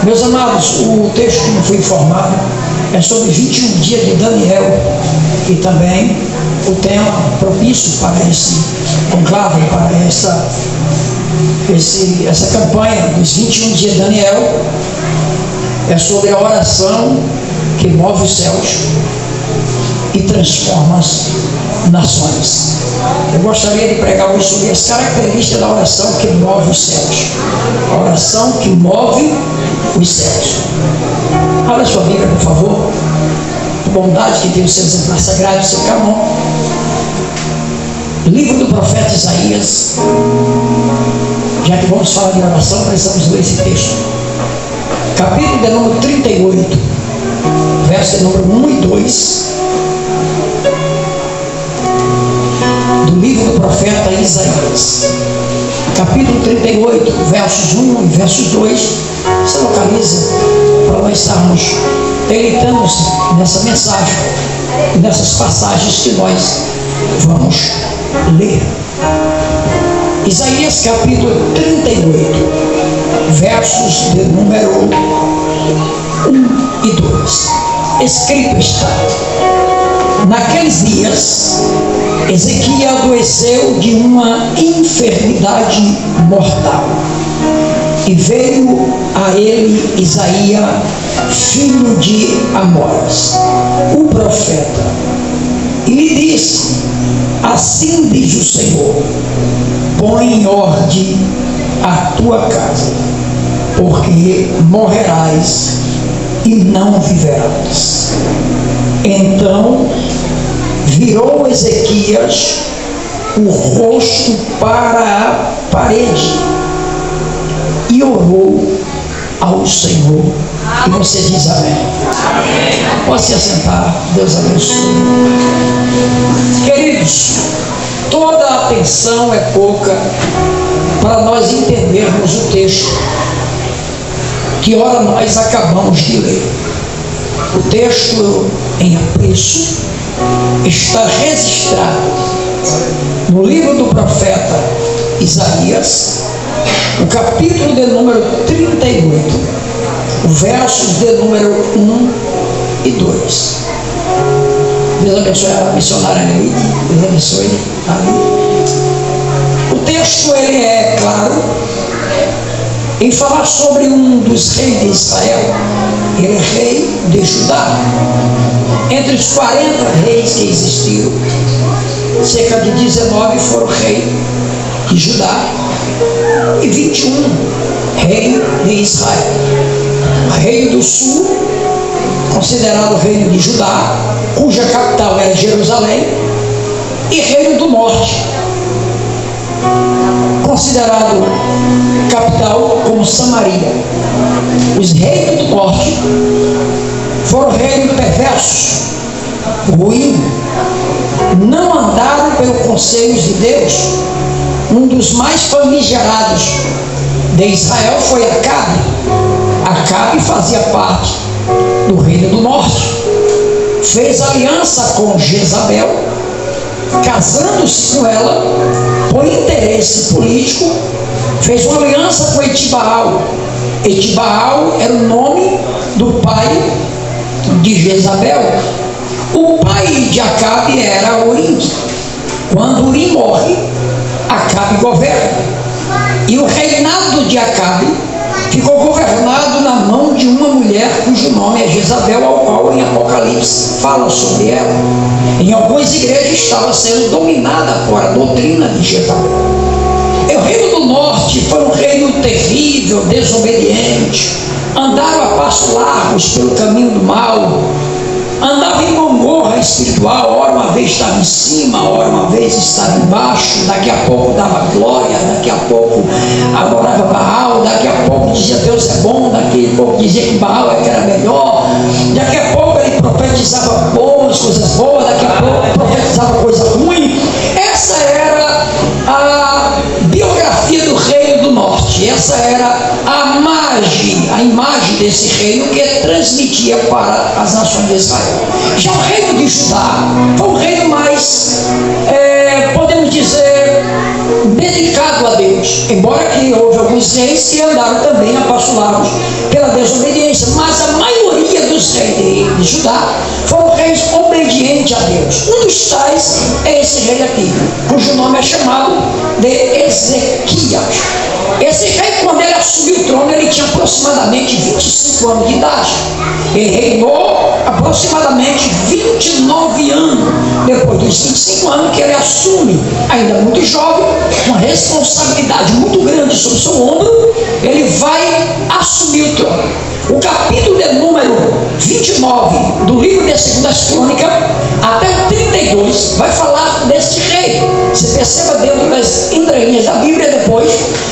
Meus amados, o texto que me foi informado é sobre 21 dias de Daniel, e também o tema propício para esse conclave, para essa campanha dos 21 dias de Daniel, é sobre a oração que move os céus e transforma as nações. Eu gostaria de pregar hoje sobre as características da oração que move os céus. A oração que move os céus. Abra sua Bíblia, por favor. A bondade que tem o seu exemplar sagrado, o seu canon. Livro do profeta Isaías. Já que vamos falar de oração, precisamos ler esse texto. Capítulo de número 38, verso de número 1 e 2. Do livro do profeta Isaías. Capítulo 38, versos 1 e versos 2. Você localiza para nós estarmos deleitando nessa mensagem e nessas passagens que nós vamos ler. Isaías capítulo 38, versos de número 1 e 2. Escrito está: naqueles dias, Ezequias adoeceu de uma enfermidade mortal, e veio a ele Isaías, filho de Amós, o profeta, e lhe disse: assim diz o Senhor, põe em ordem a tua casa, porque morrerás e não viverás. Então virou Ezequias o rosto para a parede e orou ao Senhor. E você diz amém. Amém. Pode se assentar. Deus abençoe. Queridos, toda a atenção é pouca para nós entendermos o texto que ora nós acabamos de ler. O texto em apreço está registrado no livro do profeta Isaías, o capítulo de número 38, versos de número 1 e 2. Deus abençoe a missionária ali. Deus abençoe ali. O texto ele é claro em falar sobre um dos reis de Israel. Ele é rei de Judá. Entre os 40 reis que existiram, cerca de 19 foram rei de Judá e 21 rei de Israel. Reino do sul, considerado reino de Judá, cuja capital era Jerusalém, e reino do norte, considerado capital como Samaria. Os reinos do norte foram reinos perversos, ruins, não andaram pelos conselhos de Deus. Um dos mais famigerados de Israel foi Acabe. Acabe fazia parte do reino do norte, fez aliança com Jezabel, casando-se com ela por interesse político, fez uma aliança com Etibaal. Etibaal era o nome do pai de Jezabel. O pai de Acabe era Urim. Quando Urim morre, Acabe governa, e o reinado de Acabe ficou governado na mão de uma mulher cujo nome é Jezabel, ao qual em Apocalipse fala sobre ela. Em algumas igrejas estava sendo dominada por a doutrina de Jezabel. O reino do norte foi um reino terrível, desobediente, andaram a passos largos pelo caminho do mal, andava em gangorra espiritual, ora uma vez estava em cima, ora uma vez estava embaixo, daqui a pouco dava glória, daqui a pouco adorava Baal, daqui a pouco dizia Deus é bom, daqui a pouco dizia que Baal é que era melhor, daqui a pouco ele profetizava boas, coisas boas, daqui a pouco profetizava coisa ruim. Essa era a biografia do reino do norte, essa era a imagem desse reino que transmitia para as nações de Israel. Já o reino de Judá foi um reino mais, podemos dizer, dedicado a Deus, embora que houve alguns reis que andaram também apostolados pela desobediência, mas a maioria dos reis de Judá foram reis obedientes a Deus. Um dos tais é esse rei aqui, cujo nome é chamado de Ezequias. Esse rei, quando ele assumiu o trono, ele tinha aproximadamente 25 anos de idade. Ele reinou aproximadamente 29 anos. Depois dos 25 anos que ele assume, ainda muito jovem, uma responsabilidade muito grande sobre o seu ombro, ele vai assumir o trono. O capítulo de número 29 do livro de 2 Crônicas até o 32 vai falar deste rei. Você perceba dentro das entranhas da Bíblia depois,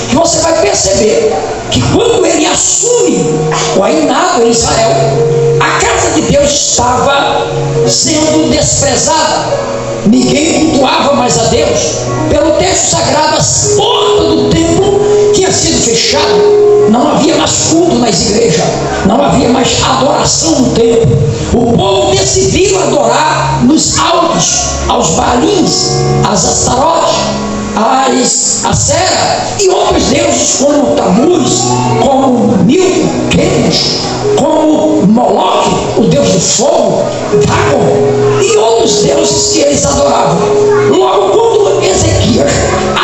que você vai perceber que quando ele assume o reinado em Israel, a casa de Deus estava sendo desprezada. Ninguém cultuava mais a Deus. Pelo texto sagrado, as portas do templo tinham sido fechadas. Não havia mais culto nas igrejas. Não havia mais adoração no templo. O povo decidiu adorar nos altos, aos Baalins, às Astarotes, a Sera e outros deuses como Tamuz, como Milton, Quemos, como Moloque, o deus do fogo, Dagon e outros deuses que eles adoravam. Logo, quando Ezequias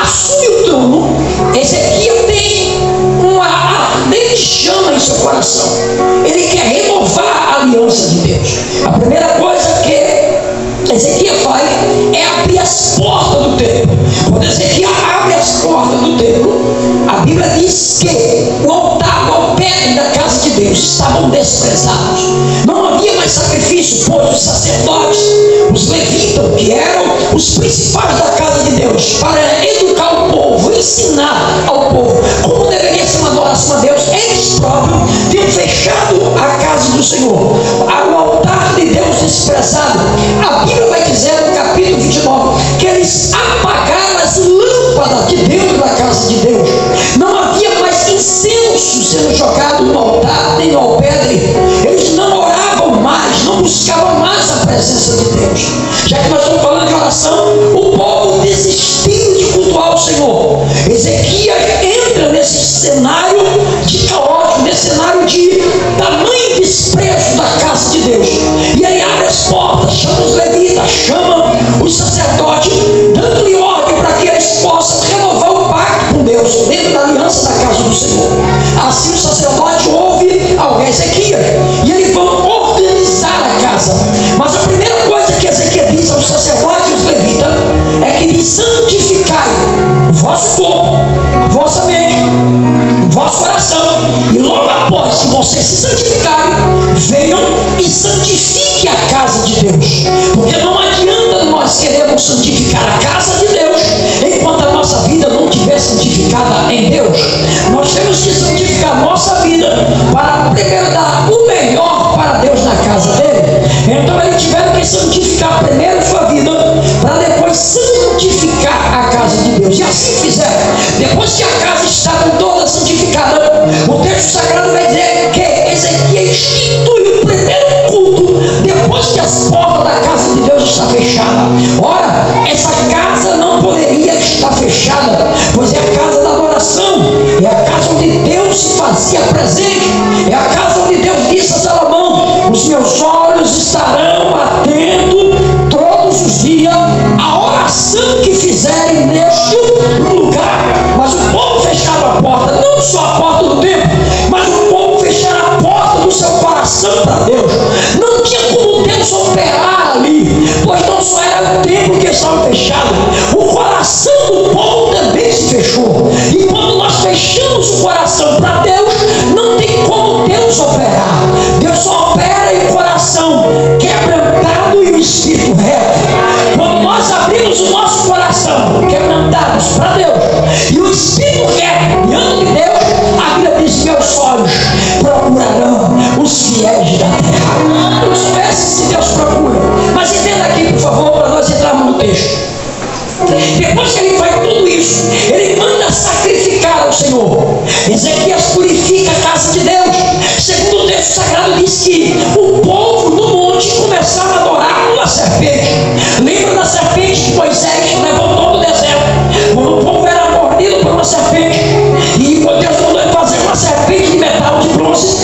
assume o trono, Ezequias tem uma ardente chama em seu coração. Ele quer renovar a aliança de Deus. A primeira coisa que Ezequias faz é abrir as portas do templo. Quando Ezequias abre as portas do templo, a Bíblia diz que o altar e o alpendre da casa de Deus estavam desprezados. Não havia mais sacrifício, pois os sacerdotes, os levitas, que eram os principais da casa de Deus, para educar o povo, ensinar ao povo como deveria ser uma adoração a Deus, eles próprios tinham fechado a casa do Senhor, o altar de Deus desprezado. A Bíblia vai dizer no capítulo 29 que eles apagaram as lâmpadas de dentro da casa de Deus. Não havia mais incenso sendo jogado no altar nem no alpendre. Eles não oravam mais, não buscavam mais a presença de Deus. Já que nós estamos falando de oração, o povo desistiu de cultuar o Senhor. Ezequias entra nesse cenário de caótico, nesse cenário de tamanho desprezo da casa de Deus. E ele abre as portas, chama os levitas, chama os sacerdotes, dando-lhe ordem para que eles possam renovar o pacto com Deus dentro da aliança da casa do Senhor. Assim o sacerdote ouve ao Ezequias e eles vão organizar a casa. Mas a primeira coisa que Ezequias diz aos sacerdotes e aos levitas é que lhes santificai o vosso corpo, a vossa mente, o vosso coração, e logo após que vocês se santificarem, venham e santifiquem a casa de Deus. Porque não adianta nós queremos santificar a casa de Deus enquanto a nossa vida não estiver santificada em Deus. Nós temos que santificar a nossa vida para primeiro dar o melhor para Deus na casa dele. Então eles tiveram que santificar primeiro sua vida para depois santificar a casa de Deus. E assim fizeram. Depois que a casa estava toda santificada, o texto sagrado vai dizer que Ezequias institui o primeiro culto depois que as portas da casa de Deus estão fechadas. Ora, essa casa não poderia estar fechada, pois é a casa da adoração, é a casa onde Deus se fazia presente, é a casa onde Deus disse a Salomão: os meus olhos estarão atentos todos os dias à oração que fizerem neste lugar. Mas o povo fechava a porta, não só a porta do templo, mas o povo fechava a porta do seu coração para Deus. Não tinha como Deus operar ali, pois não só era o templo que estava fechado, o coração do povo também se fechou. E quando nós fechamos o coração para Deus, não tem como Deus operar. Deus só opera em coração quebrantado e o espírito reto. Quando nós abrimos o nosso coração quebrantados para Deus e o espírito reto diante de Deus, a Bíblia diz: meus olhos procurarão os fiéis da terra. Não soubesse se Deus procura. Mas entenda aqui, por favor, para nós entrarmos no texto. Depois que ele faz tudo isso, ele manda sacrificar ao Senhor. Ezequias purifica a casa de Deus. Segundo diz que o povo no monte começava a adorar uma serpente. Lembra da serpente que Moisés levantou no deserto? Quando o povo era mordido por uma serpente, e Deus mandou ele fazer uma serpente de metal de bronze.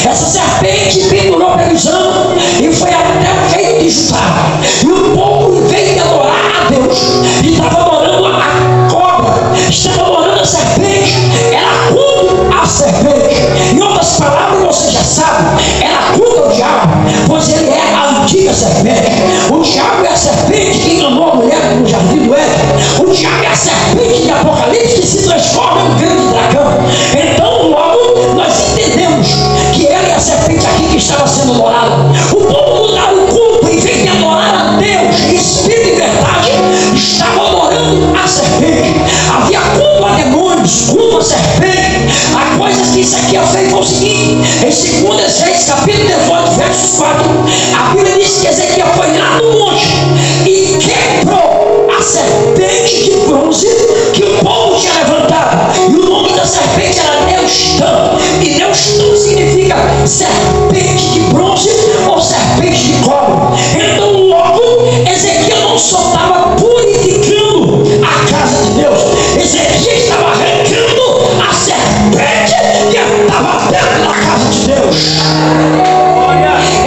Essa serpente pendurou pelos anos e foi até o reino de Judá. E o povo, em vez de adorar a Deus, estava adorando a cobra, estava adorando a serpente. Era culto à serpente. Em outras palavras, você já sabe, era culto ao diabo, pois ele é a antiga serpente. O diabo é a serpente que enganou a mulher no jardim do Éden. O diabo é a serpente de Apocalipse que se transforma em um grande dragão. Então, logo, nós entendemos que ela é a serpente aqui que estava sendo adorada. O povo mudava o culto, em vez de adorar a Deus em espírito e verdade, estava adorando a serpente. Havia culto a demônios, culto a serpente. Há coisas que Ezequiel fez foi o seguinte: em 2 Reis, capítulo 18, versos 4, a Bíblia diz que Ezequiel foi lá no monte e quebrou a serpente de bronze que o povo tinha levantado. E o nome da serpente era Neustã. E Neustã significa serpente de bronze ou serpente de cobre. Então, logo, Ezequiel não só estava purificando a casa de Deus, Ezequiel estava arrancando a serpente que estava dentro da casa de Deus.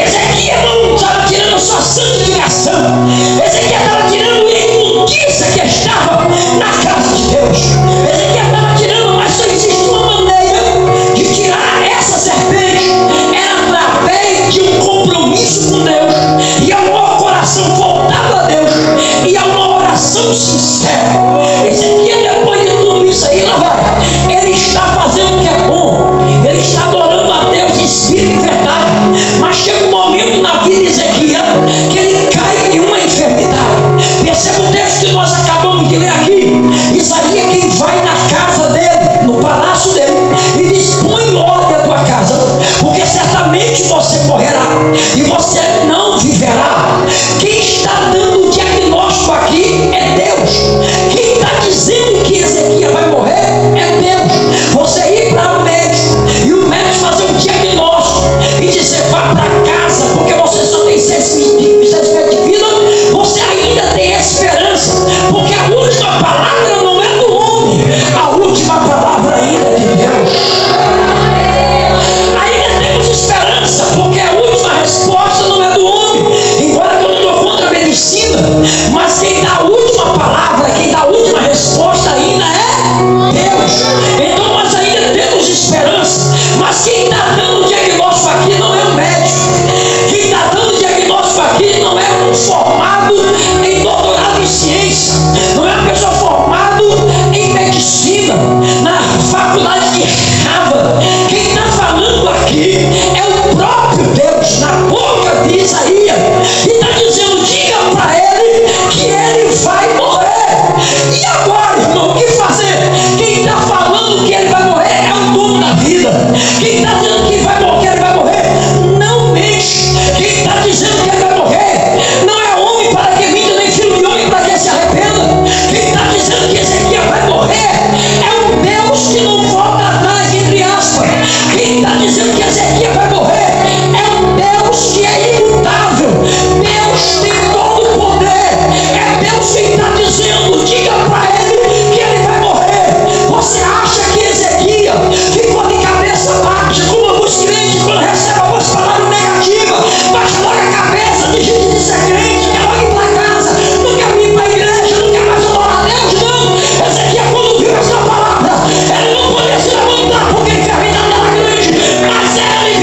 Ezequiel não estava tirando só santificação, Ezequiel estava tirando a imundícia que estava na casa de Deus. Ezequiel estava tirando, mas só existe uma maneira de tirar essa serpente: era através de um compromisso com Deus, e é um coração voltado a Deus, e é uma oração sincera. Ezequiel, depois de tudo isso aí, lá vai, ele está fazendo o que é bom, ele está adorando a Deus em espírito e verdade, mas chega um momento na vida de Ezequiel que ele cai em uma enfermidade. Perceba o texto que nós acabamos de ler aqui. Isaías, quem vai na casa dele, no palácio dele, e diz: põe ordem a tua casa, porque certamente você morrerá e você não viverá. Quem está dando o diagnóstico aqui é Deus. Quem está dizendo que Ezequiel vai morrer é Deus. Você ir para o médico e o médico fazer um diagnóstico e dizer: vá para casa, porque você só tem 6 meses de vida, você ainda tem esperança, porque a última palavra não é do homem, a última palavra ainda é de Deus. Ainda temos esperança, porque a última resposta não é do homem, embora que eu não estou contra a medicina, mas quem dá a última palavra, quem dá a última resposta ainda é Deus. Então nós ainda temos esperança, mas quem está dando o diagnóstico aqui não é o médico, quem está dando o diagnóstico aqui não é um formado em doutorado em ciência, não é uma pessoa formada em medicina na faculdade de Harvard. Quem está falando aqui é o próprio Deus, na boca de Isaías, e está dizendo: diga para ele que ele vai morrer. E agora, irmão, o que fazer? Quem está falando que ele vai morrer é o dono da vida. Quem está dizendo que vai morrer, ele vai morrer, não mente. Quem está dizendo que ele vai morrer não é homem para que minta, nem filho de homem para que se arrependa. Quem está dizendo que Ezequiel vai morrer é um Deus que não volta atrás, entre aspas. Quem está dizendo que Ezequiel vai morrer é um Deus que é imutável. Deus tem todo o poder. É Deus quem está dizendo: diga para ele que ele vai morrer. Você acha que Ezequiel ficou de cabeça baixa, como alguns crentes, quando recebem algumas palavras negativas, baixa logo a cabeça, de gente de ser crente, quer logo ir para casa, não quer vir para a igreja, não quer mais adorar a Deus? Não. Ezequiel, quando viu essa palavra, ele não podia se levantar porque a enfermidade era grande, mas ele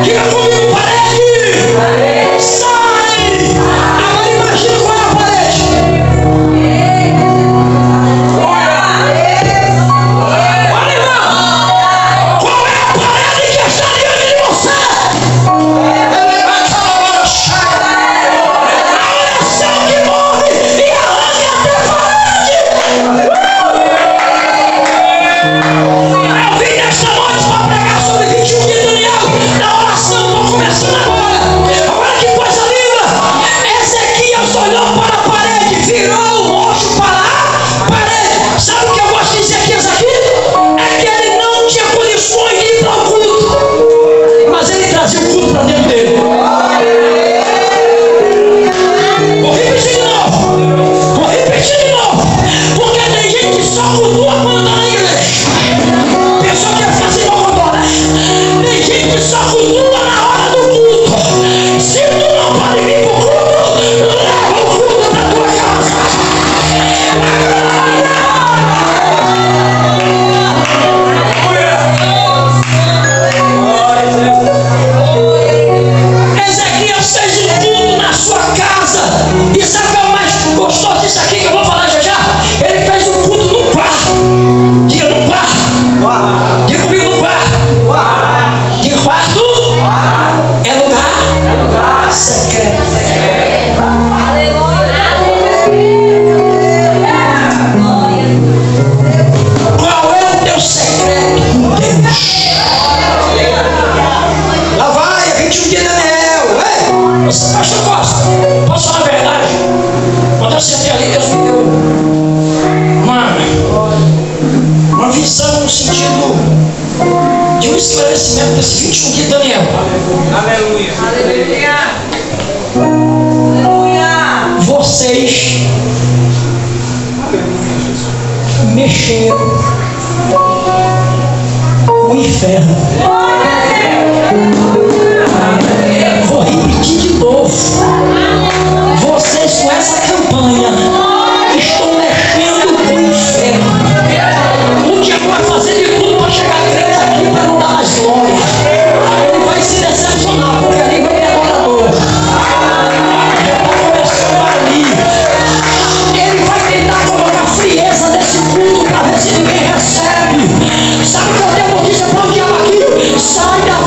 Diga comigo, parede. Sai. Agora imagina qual é a parede. Olha, irmão. Qual é a parede que está diante de você? A oração que morre e arranca até a parede. Eu vim nesta noite para pregar sobre 21 de Daniel. Na oração, estou começando agora. Agora que coisa linda. Ezequias olhou para a parede, virou o rosto para a parede. Sabe o que eu gosto de Ezequias aqui? É que ele não tinha condições de ir para o culto, mas ele trazia o culto para dentro dele. Vou repetir de novo. Porque tem gente que só cultua quando está na igreja. Pessoa que é fazer uma agora. Tem gente que só cultua na hora do culto. Se tu não pode vir pro culto, leva o culto pra tua casa. Ezequias fez um culto na sua casa. E sabe o que é o mais gostoso disso aqui que eu vou falar já já? Ele fez um culto no quarto. Diga no quarto. Diga comigo no quarto. Diga quarto. É lugar secreto. Qual é o teu secreto com Deus? Lá vai, é 21 de Daniel. Você, pastor Costa, posso falar a verdade? Quando eu sentei ali, Deus me deu uma visão no sentido de um esclarecimento desse 21 de Daniel. Aleluia. Vocês mexeram com o inferno. Vou repetir de novo. Vocês com essa campanha estão mexendo com o inferno. O diabo vai fazer de tudo para chegar crente aqui para não dar mais glória. Ele vai se decepcionar porque ali vai ter adorador. Já está começando ali. Ele vai tentar colocar frieza nesse culto para ver se ninguém recebe. Sabe o que eu tenho notícia para o diabo aqui? Sai da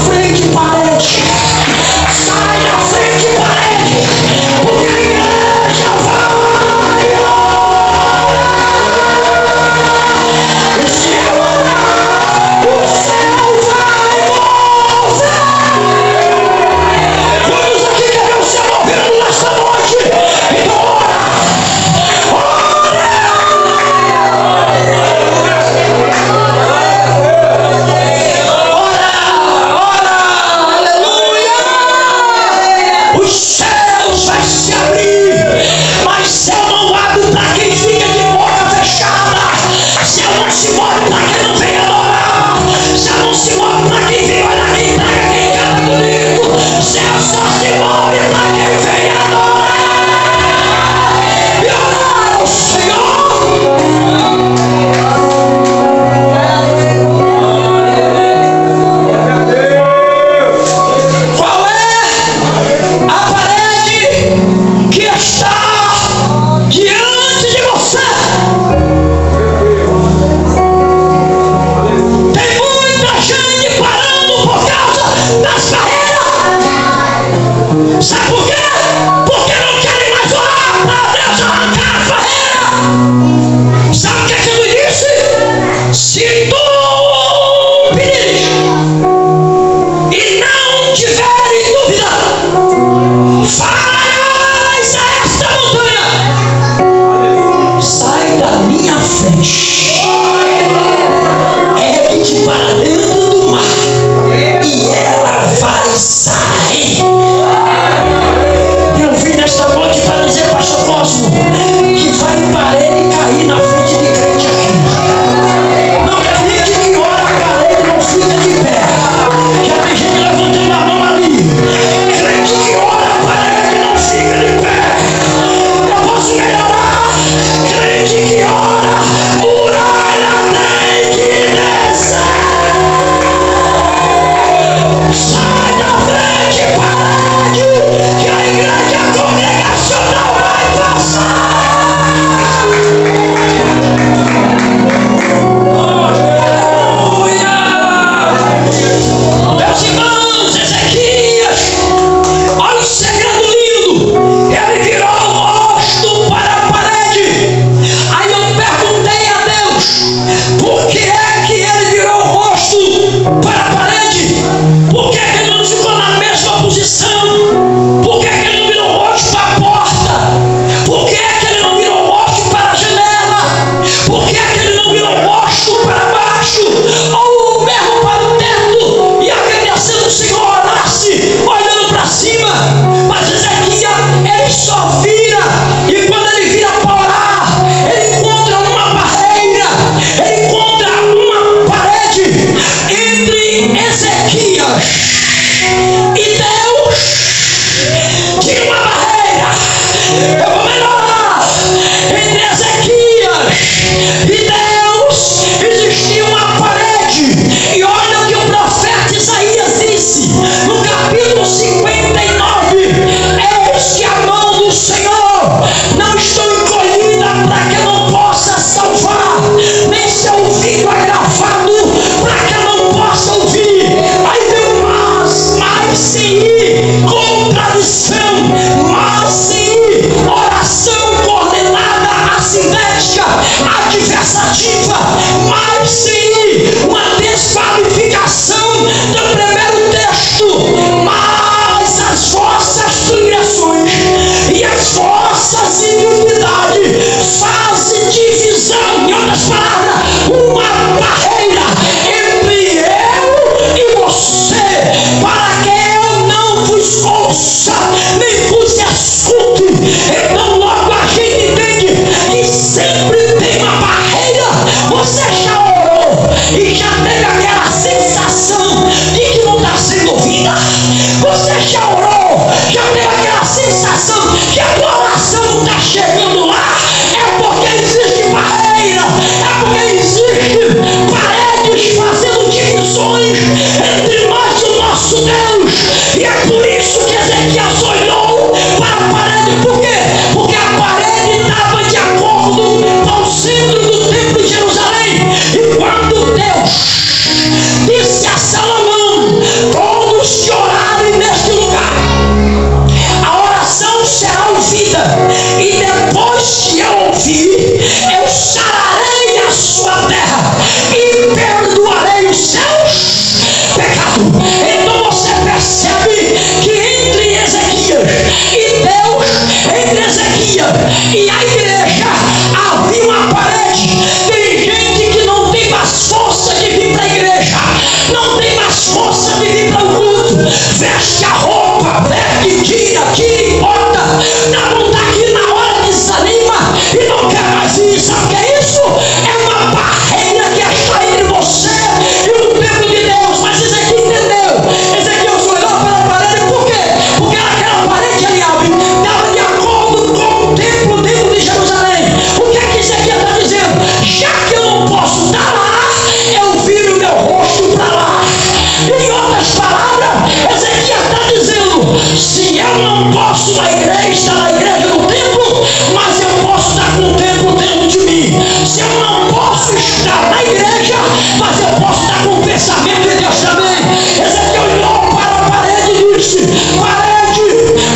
Eu não posso estar na igreja no templo, mas eu posso estar com o templo dentro de mim. Se eu não posso estar na igreja, mas eu posso estar com o pensamento de Deus também. Ezequiel olhou para a parede e disse: parede,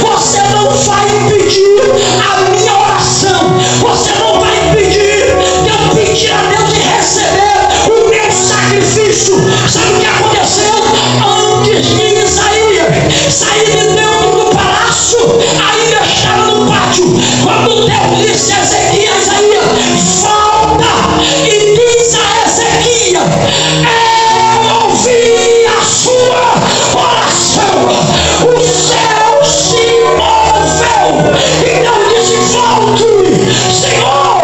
você não vai impedir a minha oração, você não vai impedir de eu pedir a Deus de receber o meu sacrifício. Sabe o que aconteceu? Antes de Isaías sair de dentro do palácio, ainda estava no pátio, quando Deus disse a Ezequias: volta e diz a Ezequias: eu ouvi a sua oração, o céu se moveu. Então disse: volte. Senhor,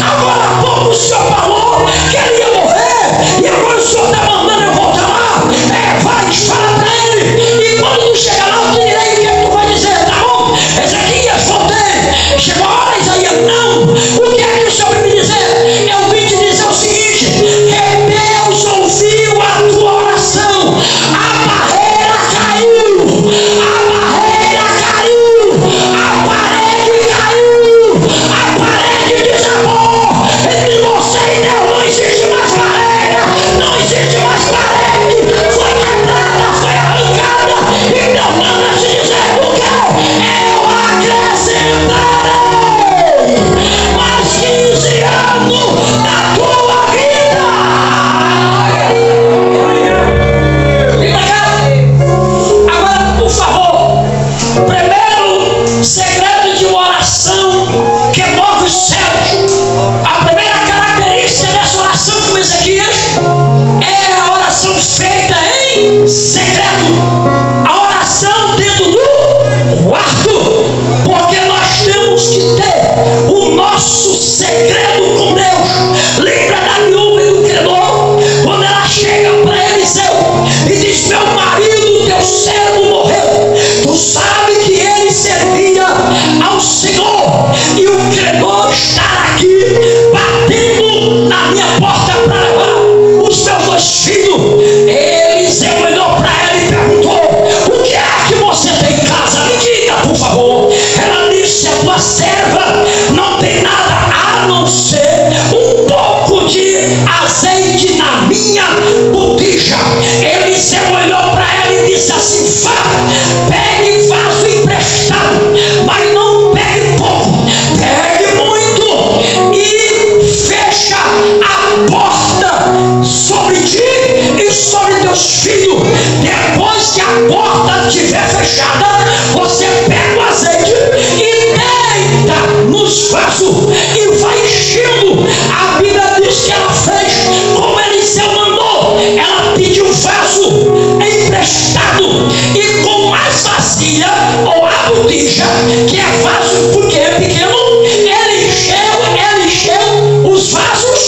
agora há pouco o Senhor falou que ele ia morrer, e agora o Senhor está mandando eu voltar lá. Vai, fala para ele, e quando tu chegar lá eu te direi o que tu vai dizer. Tá bom? Ezequias, voltei. Chegou a hora, Isaías: não. O que é que o Senhor vai me dizer? Eu vim te dizer o seguinte: Deus ouviu a tua oração, a barreira caiu, a barreira caiu, a parede caiu, a parede desabou. Entre você e Deus não existe mais barreira, não existe mais parede, foi quebrada, foi arrancada. E Deus manda te dizer o quê? Eu acrescentarei mais 15 anos na tua vida. Vem pra cá. Agora, por favor, primeiro segredo de uma oração que move os céus. A primeira característica dessa oração com Ezequias é a oração feita em segredo, a oração dentro do quarto, porque nós temos que ter o nosso segredo com Deus. Lembra da viúva e do credor, quando ela chega para Eliseu e diz: meu marido, teu servo, morreu. Tu sabe que ele servia ao Senhor, e o credor está aqui batendo na minha porta para levar os meus 2 filhos. Eliseu olhou para ela e perguntou: o que é que você tem em casa? Me diga, por favor. Ela disse: a tua serva não tem nada a não ser um pouco de azeite na minha botija. Eliseu olhou para ela e disse assim: vá, pegue vaso emprestado, mas não pegue pouco, pegue muito, e fecha a porta sobre ti e sobre teus filhos. Depois que a porta estiver fechada, você pega o azeite e deita nos vasos e vai enchendo. A Bíblia diz que ela fez como Eliseu mandou. Ela pediu vaso emprestado, e com mais vasilha, ou a botija, que é vaso porque é pequeno, ele encheu os vasos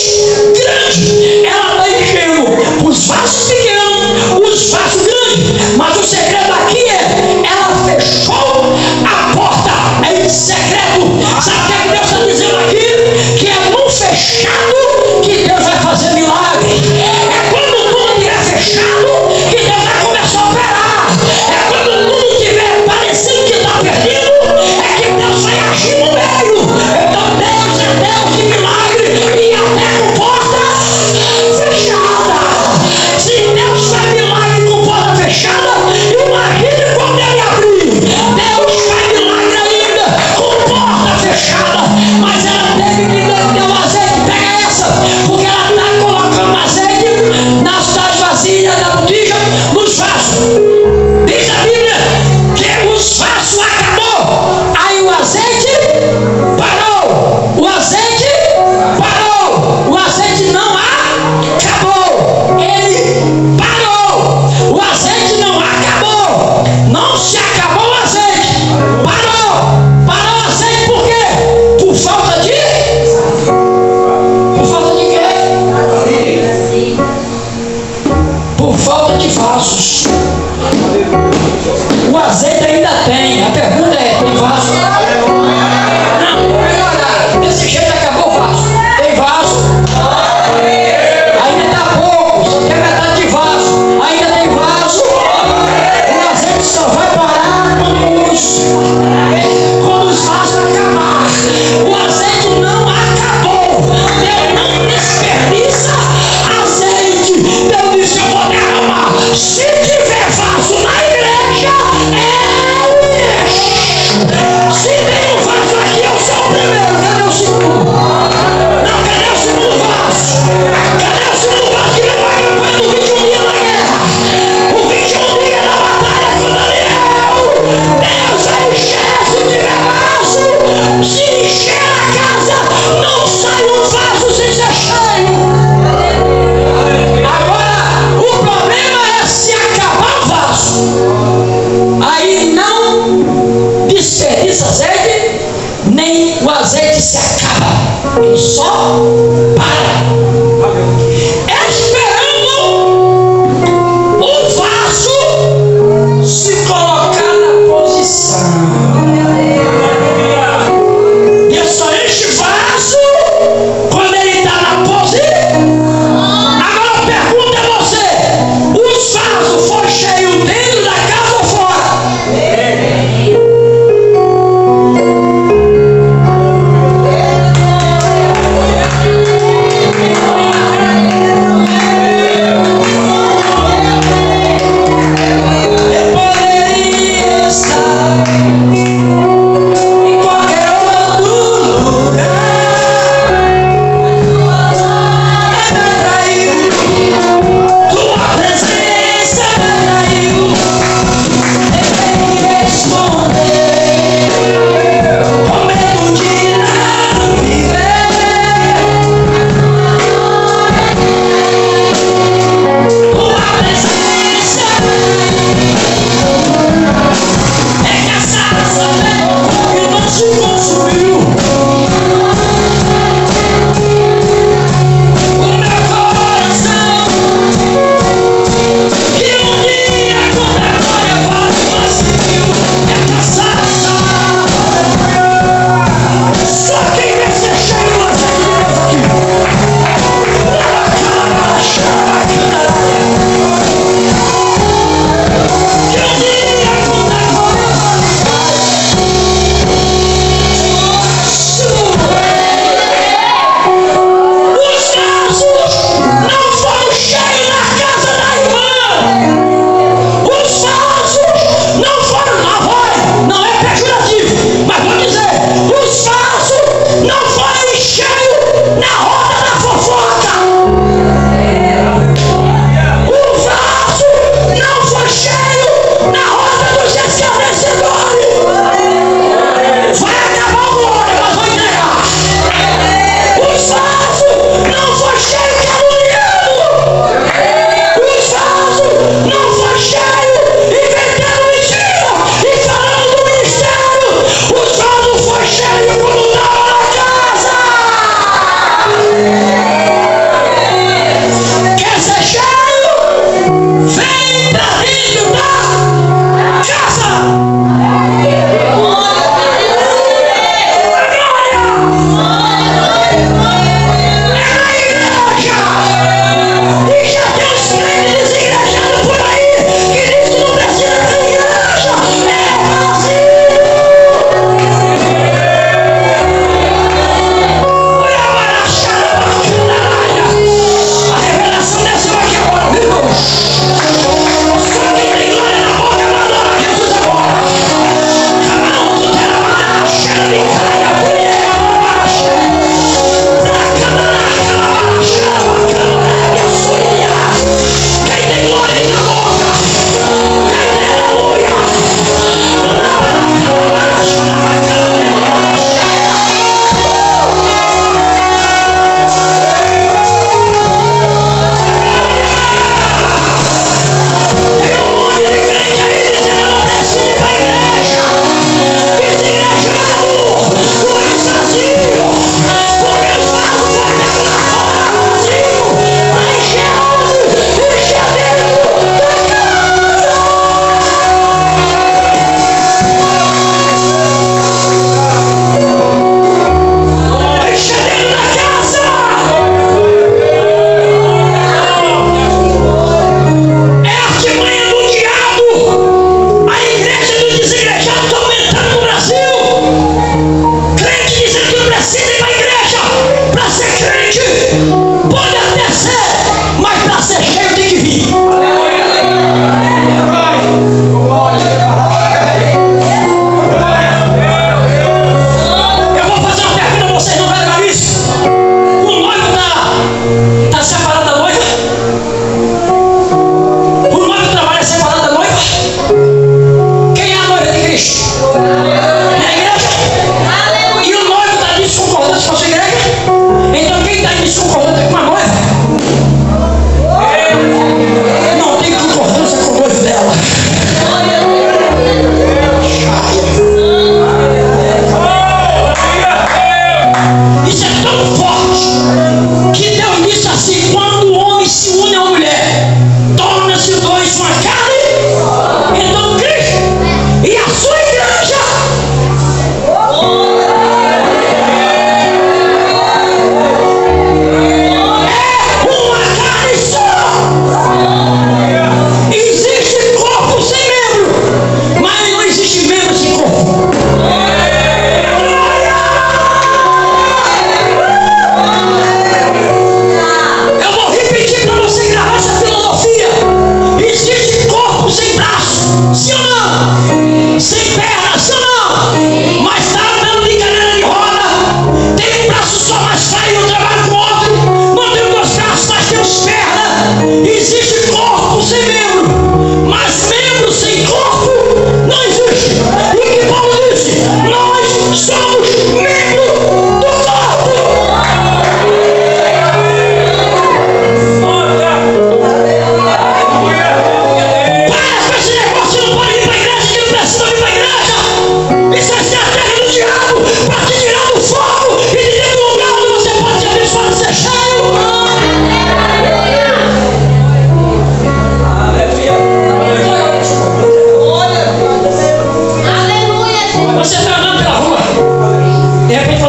grandes. Ela está enchendo os vasos pequenos, os vasos grandes. Mas o segredo aqui é: ela fechou a porta em segredo. Sabe o que Deus está dizendo aqui? Que é no fechado que Deus vai fazer milagre. É quando tudo estiver fechado que Deus vai começar a operar. É quando tudo estiver parecendo que está perdido, é que Deus vai agir no meio. Então Deus é Deus de milagre, e até com porta fechada. Se Deus faz milagre com porta fechada, imagina desperdiça azeite, nem o azeite se acaba. Ele só para, esperando o vaso se colocar na posição. Deus só enche vaso quando ele está na posição. Agora a pergunta é você: os vasos foram cheios dentro da casa ou fora?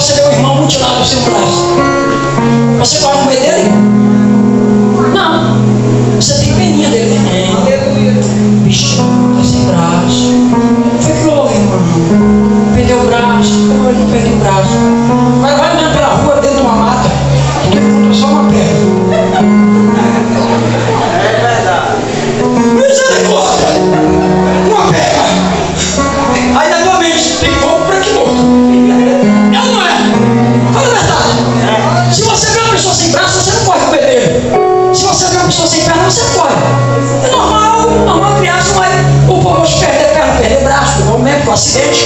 você vê o irmão mutilado sem braço, você corre no meio dele? Não. Você tem peninha dele, né? Vixe, tá sem braço. Foi que houve, irmão? Perdeu o braço. Não, não perdeu o braço. Mas vai andando pela rua dentro de uma mata, tu encontra só uma perna. É verdade. Misericórdia! Uma perna. Aí na tua mente tem corpo para que morto. É ou não é? Fala a verdade. Se você vê uma pessoa sem braço, você não corre com dele. Se você vê uma pessoa sem perna, você corre. É normal criança, mas o povo perder perna, perder braço, no momento do acidente.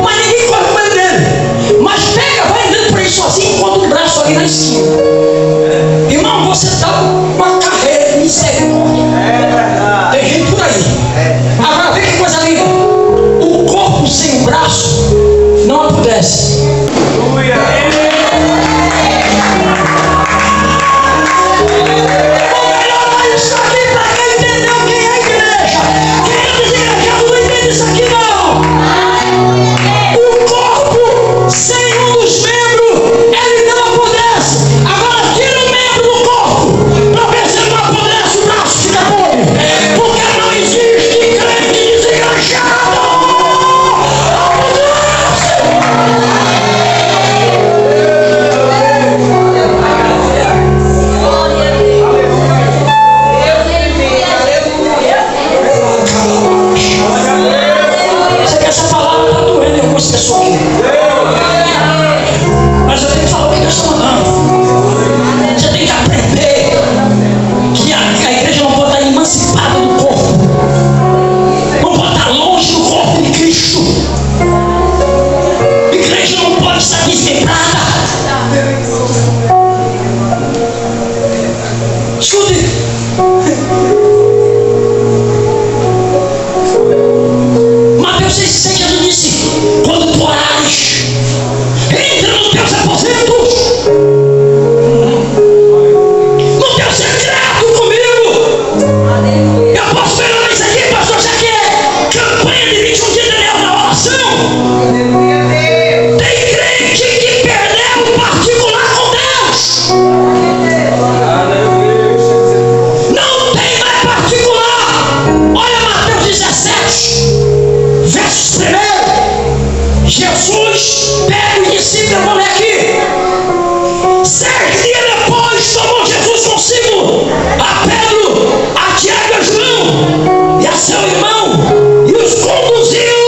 Mas ninguém corre com dele. Mas pega, vai andando por aí sozinho, encontra um braço ali na esquina. Irmão, você dá uma carreira de misericórdia. Tem gente por aí. Agora vê que coisa linda. O corpo sem o braço não apodrece. Mas eu tenho que falar o que Deus está mandando. Você tem que aprender que a igreja não pode estar emancipada do corpo, não pode estar longe do corpo de Cristo. A igreja não pode estar desmembrada. Escute. Mateus 6,6, Jesus disse: quando tu orares, entra nos teus aposentos, no teu secreto comigo. Eu posso melhorar isso aqui, pastor, já que é campanha de 21 dias na oração. Tem crente que perdeu o particular com Deus. Não tem mais particular. Olha Mateus 17, verso 1. Jesus pega os discípulos, vamos ler aqui. 6 dias depois tomou Jesus consigo a Pedro, a Tiago e a João e a seu irmão, e os conduziu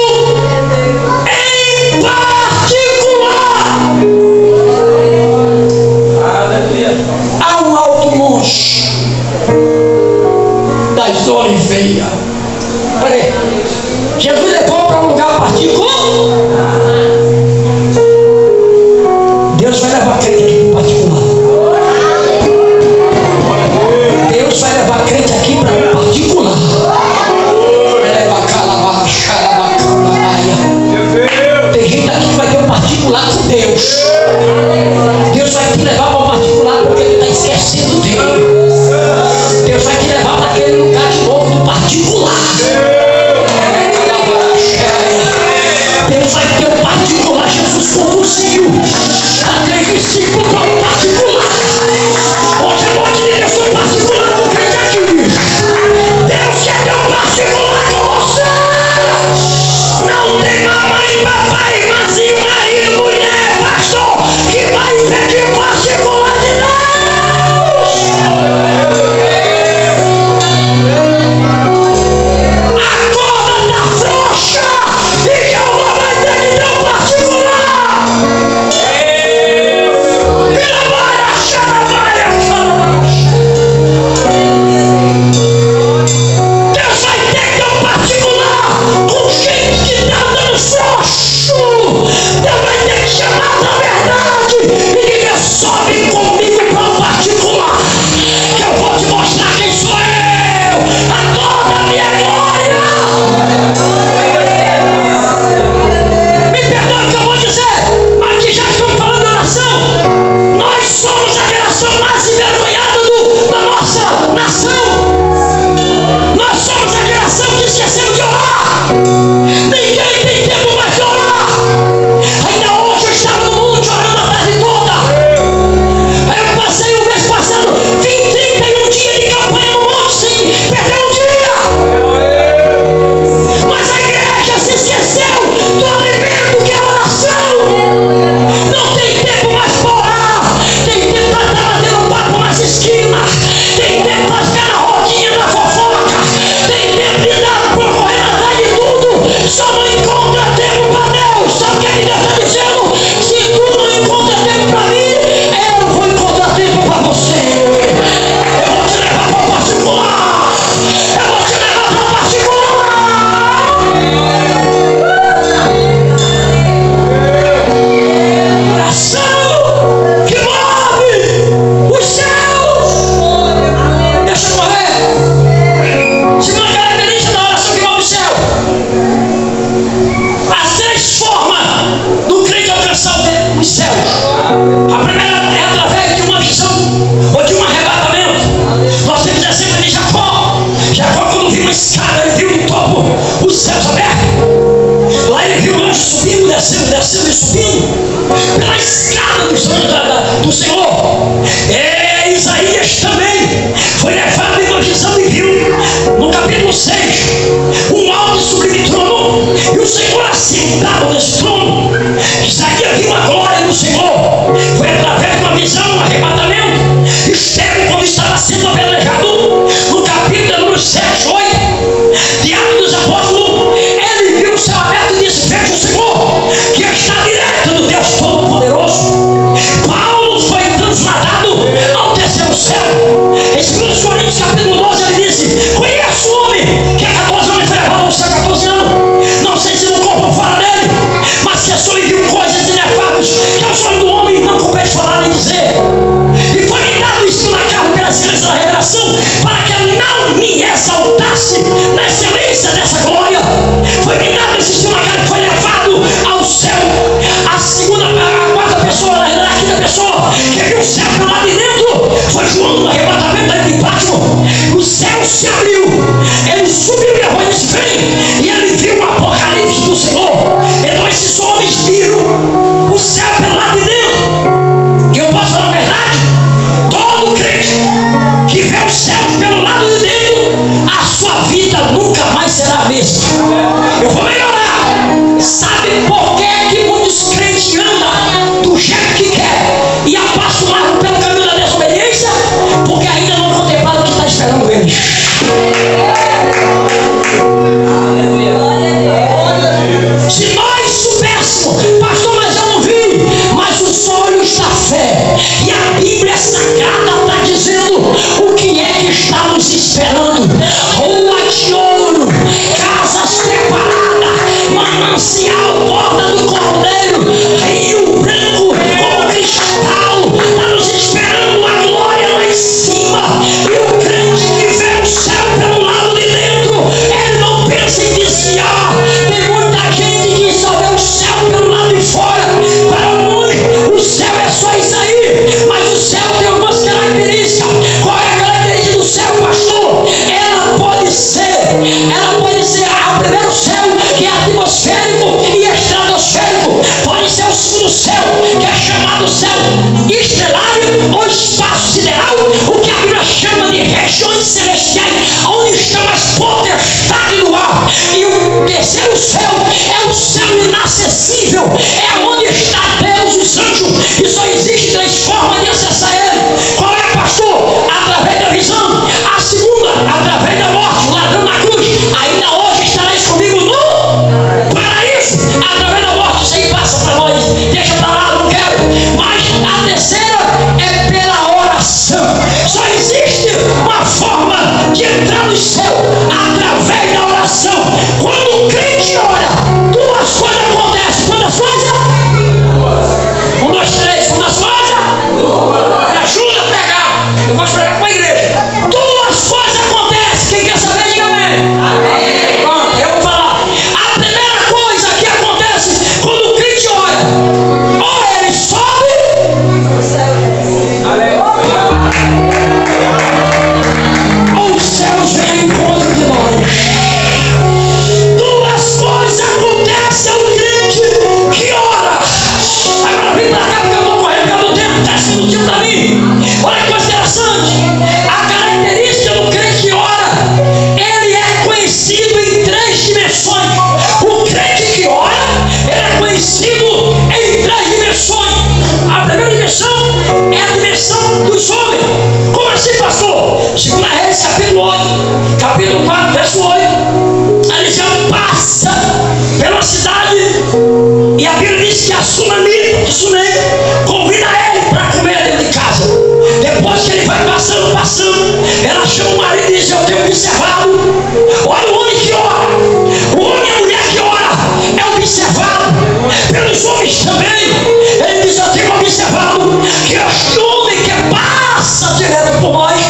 descendo e subindo pela escada do Senhor. Isaías também foi levado em uma visão e viu, no capítulo 6, um alto e sublime trono, e o Senhor assentado nesse trono. Isaías viu a glória do Senhor. Foi através de uma visão, um arrebatamento. Estevão, quando estava sendo apedrejado, no capítulo número 7, 8, de Atos dos Apóstolos, ele viu o céu aberto e disse: veja o Senhor, que está direto do Deus Todo-Poderoso. Paulo foi transladado ao terceiro céu. Em 2 Coríntios capítulo 12, ele disse: conheço o homem que há 14 anos foi levado ao céu, 14 anos. Não sei se no corpo fora dele, mas que a sua viu coisas inefáveis que ao sonho do homem não compete falar nem dizer. E foi me dado isso na carne pela excelência da revelação, para que eu não me exaltasse na excelência dessa glória. Foi me dado esse espírito na carne que foi levado ao céu. A quarta pessoa, na hierarquia da pessoa que viu o céu pelo lado de dentro, foi João no arrebatamento da de Patmos. O céu se abriu, ele subiu e levou esse vem, e ele viu o apocalipse do Senhor. Então esses homens viram o céu pelo lado de dentro. E eu posso falar a verdade: todo crente que vê o céu pelo lado de dentro, a sua vida nunca mais será a mesma. Eu vou melhorar. Sabe por que muitos crentes andam do jeito que quer e apaixonados pelo caminho da desobediência? Porque ainda não contemplaram o que está esperando eles. Se nós soubéssemos, pastor, mas eu não vi, mas os olhos da fé e a Bíblia Sagrada está dizendo o que é que está nos esperando: rua de ouro, casas preparadas, manancial, porta do Cordeiro, rio branco como cristal, está nos esperando a glória lá em cima. E o crente que vê o céu pelo lado de dentro, ele não pensa em desviar. Tem muita gente que só vê o céu pelo lado de fora. Para muitos, o céu é só isso aí, mas o céu tem algumas características. Qual é a característica do céu, pastor? Ela pode ser o primeiro céu, que é atmosférico e estratosférico. Pode ser o segundo céu, que é chamado céu estelário ou espaço sideral, o que a Bíblia chama de regiões celestiais, onde estão as potestades do ar. E o terceiro céu é o céu inacessível, é onde está Deus e os anjos, e só existe 3 formas de acessar ele. Qual é, pastor? Através da visão. A segunda, através da morte, o ladrão na cruz. Ainda hoje estareis comigo no paraíso. Através da morte, isso aí passa para nós, deixa para lá, não quero. Mas a terceira é pela oração. Só existe uma forma de entrar no céu: através da oração. Quando o crente ora, 2 coisas acontecem. Quantas coisas? 1, 2, 3. Quantas coisas? Me ajuda a pegar. Eu vou esperar para a igreja. 2 coisas acontecem. Quem quer saber, diga amém. Pronto, eu vou falar. A primeira coisa que acontece quando o crente ora, ou ele sobe, ou os céus vêm ao encontro de nós. 2 coisas acontecem ao crente que ora. Agora vem para cá, porque eu estou correndo pelo tempo, está sendo tempo para mim. Olha que coisa interessante. A característica do crente que ora, ele é conhecido em 3 dimensões. O crente que ora, ele é conhecido em 3 dimensões. A primeira dimensão é a dimensão dos homens. Como assim, pastor? 2 Reis, capítulo 8, capítulo 4, verso 8. Eliseu passa pela cidade e a Bíblia diz que a Sunamita de Sunem convida ele para comer dentro de casa. Depois que ele vai passando, ela chama o marido e diz: eu tenho observado. Olha o homem que ora. O homem e a mulher que ora é observado pelos homens também. Ele diz: eu tenho observado que este homem que passa direto por nós,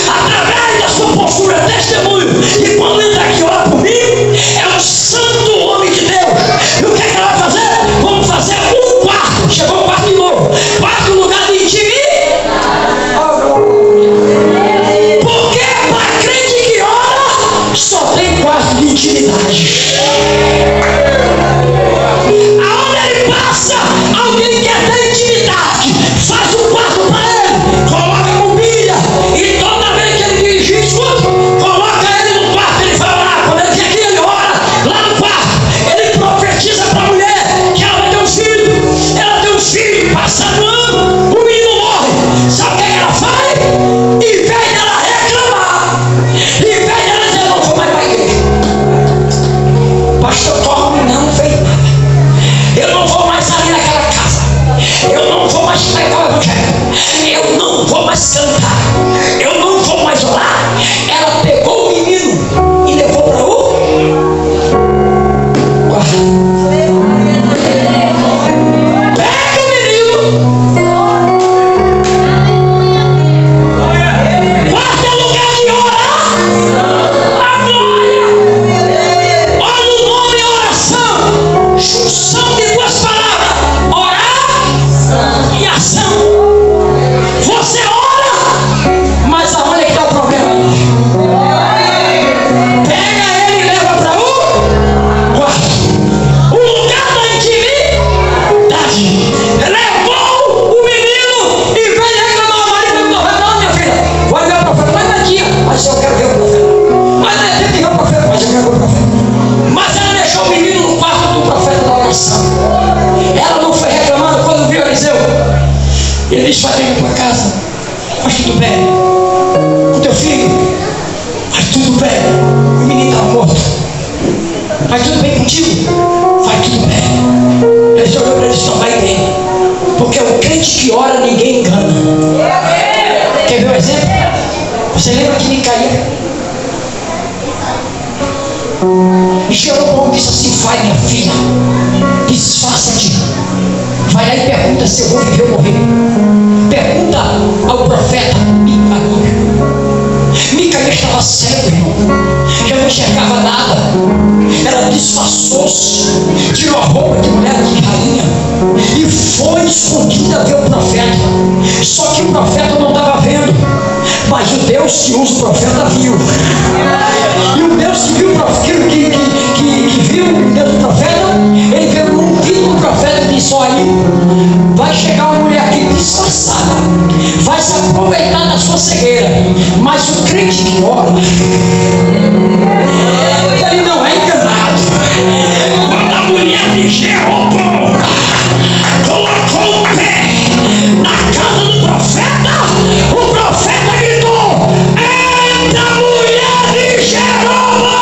através da sua postura, testemunho, e quando entra aqui ora por mim, é um santo homem de Deus. E o que é que ela vai fazer? Vamos fazer um quarto. Chegou o quarto aí na tua casa? Mas tudo bem. O teu filho? Mas tudo bem. O menino está morto. Mas tudo bem contigo? Vai tudo bem. Ele olhou para ele e disse: não vai bem. Porque o crente que ora, ninguém engana. Quer ver o exemplo? Você lembra que Micaía? E Jeroboão disse assim: vai, minha filha, disfarça-te. Vai lá e pergunta se eu vou viver ou morrer. Pergunta ao profeta Micaía. Micaía estava cego, irmão. Já não enxergava nada. Ela disfarçou-se, tirou a roupa de mulher de rainha e foi escondida ver o profeta. Só que o profeta não estava vendo, mas o Deus que usa o profeta viu. E o Deus que viu o profeta, que viu o Deus do profeta, ele veio no ouvido do profeta e disse: olha, vai chegar uma mulher aqui disfarçada, vai se aproveitar da sua cegueira, mas o crente que ora, ele não é enganado. Quando a mulher de Jeroboão colocou o pé na casa do profeta, o profeta gritou: eita, mulher de Jeroboão!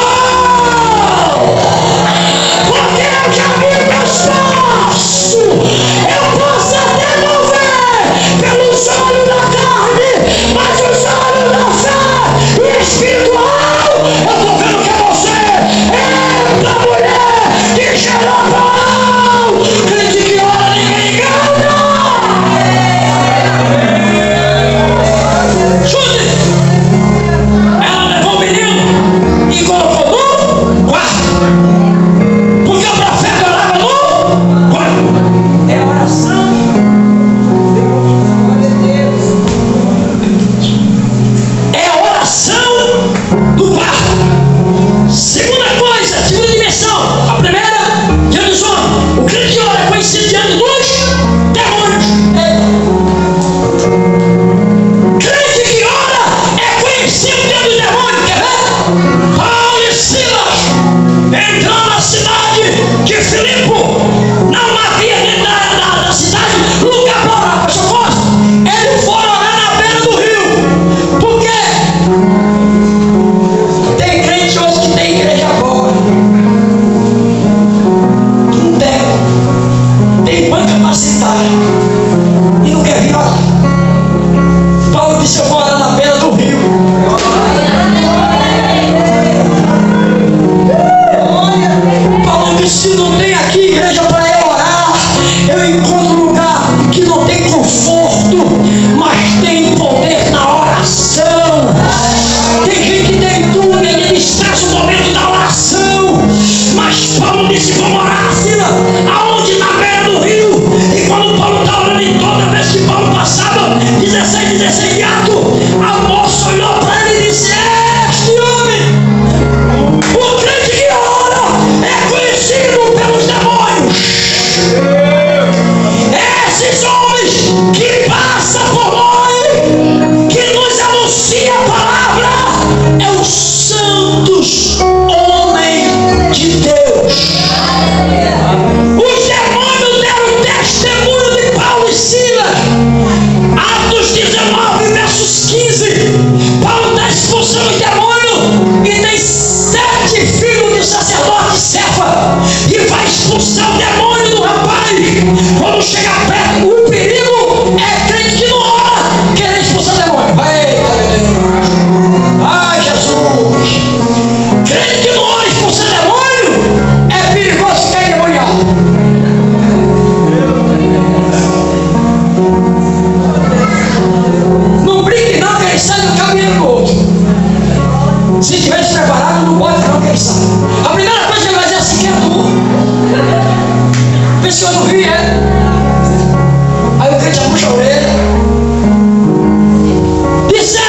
Porque eu já vi meus passos, eu posso até não ver pelos olhos da carne, mas os olhos da fé e espiritual, eu estou vendo que é você. Eita, mulher de Jeroboão! Crente que ora, ninguém engana. Chute! Ela levou o menino e colocou no quarto, porque o profeta orava no quarto. É oração. É oração do quarto. Segunda coisa, segunda dimensão. A primeira, diante dos homens. O crente que ora é conhecido diante dos demônios. Crente que ora é conhecido diante dos demônios. Quer ver? Paulo e Silas entrando na cidade de Filipe. Não havia dentro da cidade lugar para orar. Pastor Costa, eles foram orar na beira do rio. Por quê? Tem crente hoje que tem igreja boa. Não tem. Tem banca para sentar e não quer vir orar. Paulo disse: eu vou orar na beira do rio. Paulo disse: se não tem aqui igreja para eu orar, eu encontro um lugar que não tem conforto, mas tem poder na oração. Tem gente que tem tudo, ele estressa o momento da oração. Mas Paulo disse: vamos orar, Silas, aonde? Na beira do rio. E quando Paulo está orando, em toda vez que Paulo passava, 16 de ato, a moça olhou para ele e disse: este homem, o crente que ora, é conhecido pelos demônios. Esses homens que passam por nós, que nos anuncia a palavra, é os santos homens de Deus. Os demônios deram testemunho de Paulo e Silas. Atos 19, versos 15. Paulo está expulsando os demônios e tem 7 filhos de sacerdote Cefa e vai expulsar o demônio do rapaz. Quando chega perto, o perigo é crente que não ora, querer expulsar o demônio. Ai, Jesus! Crente que não ora expulsar demônio é perigoso ficar endemoniado. Não brinque não, que ele sai do caminho do outro. Se estiver despreparado, não pode não, que ele sai. A primeira coisa que ele vai dizer assim: quem é tu? Vê se eu não vi, é? Aí o crente puxa a orelha. Disserei,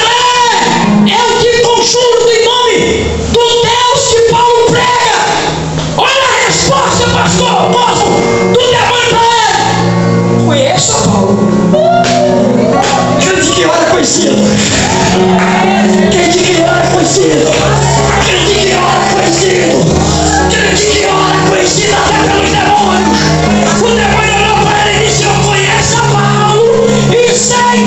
eu te conjuro em nome do Deus que Paulo prega. Olha a resposta, pastor, moço, do demônio para ele. Conheço a Paulo. Crente que ora é conhecido. Crente que ora é conhecido. Crente que ora é conhecido. Crente que ora é conhecido até pelos demônios. O demônio olhou para ele e disse: eu conheço a Paulo e sei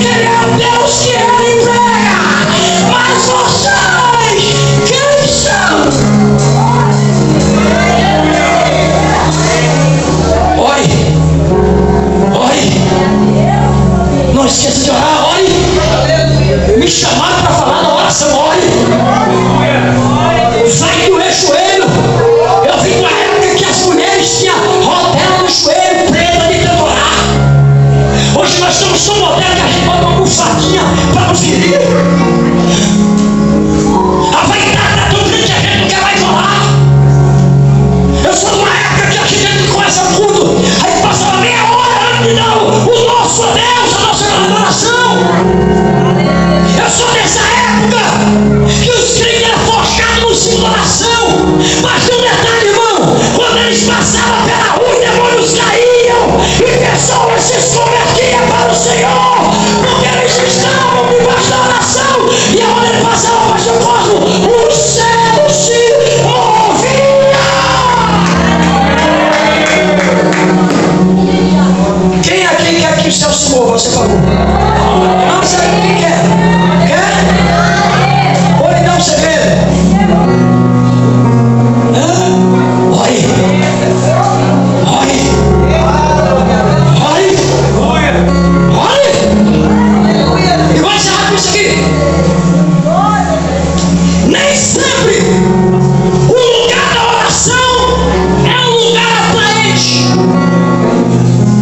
passava pela rua, os demônios caíam e pessoas se convertiam para o Senhor, porque eles estavam debaixo da oração. E aonde ele passava, pastor Cosmo, o céu se movia. Quem aqui quer que o céu se mova? Você falou. Não, você quem quer? Quer? Vou lhe dar um segredo.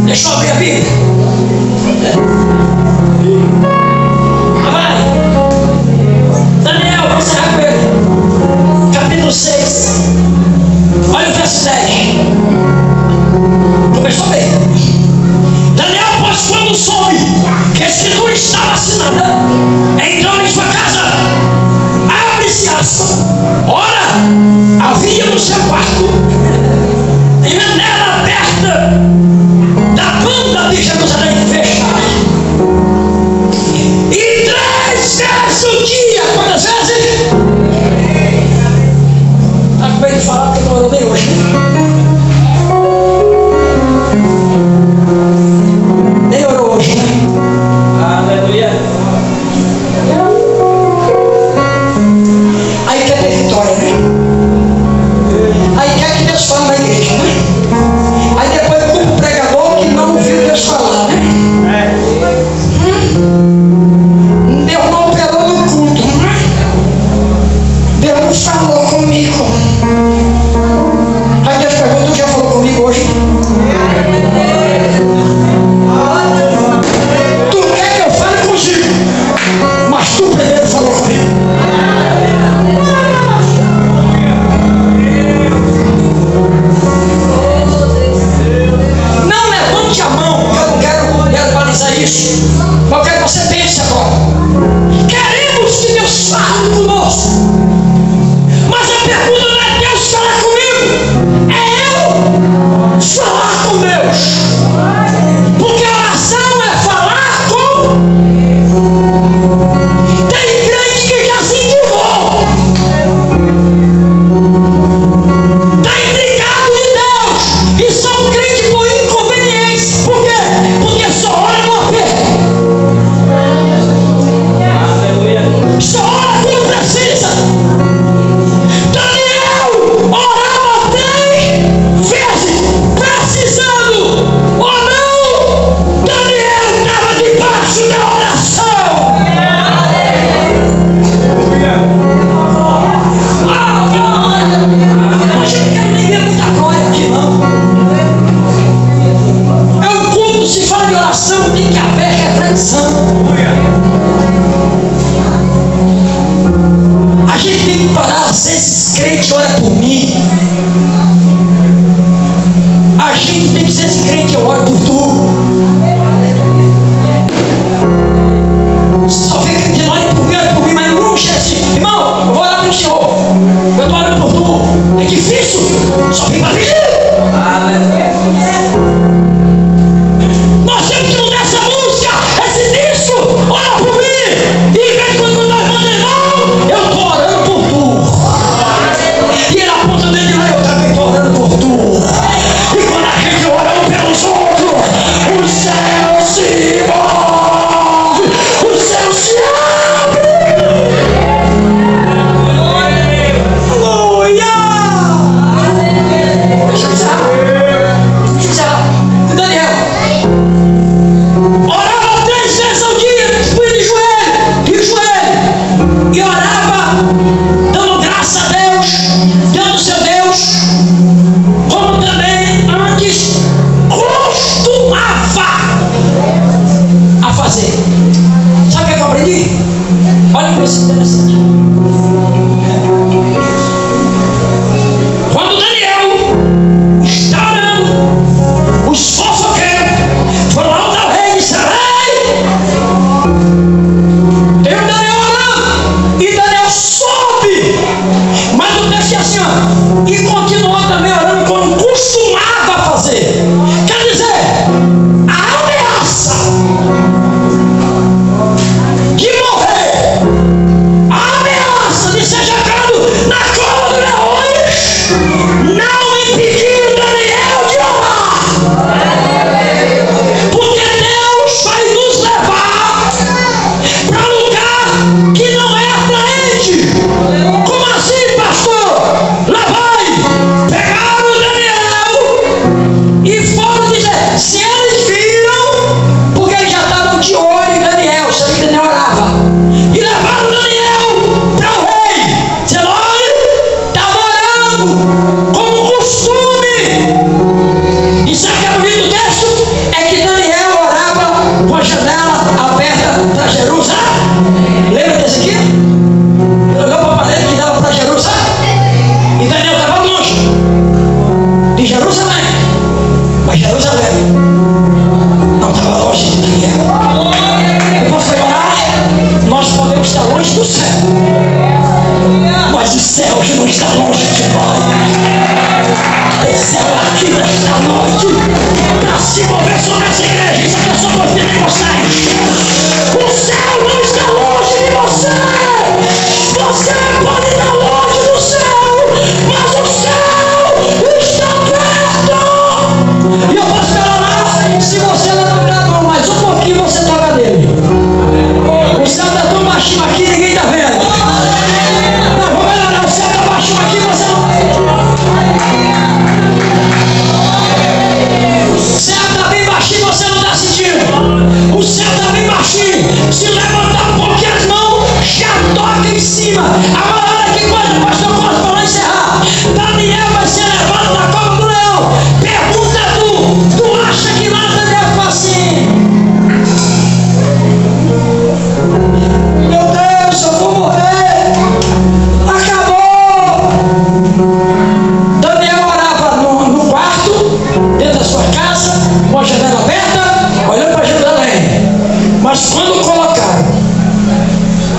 Deixa eu abrir a Bíblia. Amado, Daniel, vamos encerrar com ele. Capítulo 6. Olha o verso 10. Começou bem. Daniel, pois, quando soube que a escritura estava assinada, entrou em sua casa. Abre-se aspas. Ora, havia no seu quarto em janela aberta da banda de Jerusalém fechada. E 3 vezes o dia. Quantas vezes? Acabei de falar que não orou nem hoje. Nem orou hoje, né? Aleluia. Aí quer ter vitória, né? Aí quer que Deus fale na igreja, né? Aí depois culpa o pregador que não ouviu Deus falar, né? Deus não operou no culto, né? Deus não falou comigo. Aí Deus pergunta, tu já falou comigo hoje? Tu quer que eu fale contigo, mas tu primeiro falou comigo. Não levante a mão, eu não quero verbalizar isso. Eu quero que você pense agora. Queremos que Deus fale conosco, mas a pergunta não é Deus falar comigo, é eu falar com Deus. Porque a oração é falar com. Tem crente que já se endivorou, está intrigado de Deus, e são crentes por inconveniência. Por quê? Porque só ora no aperto. Só ora quando precisa. Daniel orava 3 vezes, precisando ou não, Daniel estava debaixo da oração. Mas eu não quero nem ver muita glória aqui, não. noite para se mover sobre essa igreja. Isso aqui é só para ouvir vocês. O céu não está longe de você. Você pode estar longe do céu, mas o céu está perto. E eu posso melhorar se você levantar a mão mais um pouquinho, você toca nele. O céu está tão baixinho aqui, ninguém está vendo. Não, vou melhorar. O céu está baixinho aqui, você não. O céu está bem baixinho, você não está sentindo. O céu está bem baixinho. Se levantar um pouquinho as mãos, já toca em cima. Agora, olha que coisa, pastor Costa, para não encerrar. Daniel vai ser levado na cova do leão. Pergunta tu acha que lá Daniel foi assim? Meu Deus, eu vou morrer. Acabou. Daniel orava no quarto, dentro da sua casa, com a janela aberta, olhando para Jerusalém. Mas quando colocaram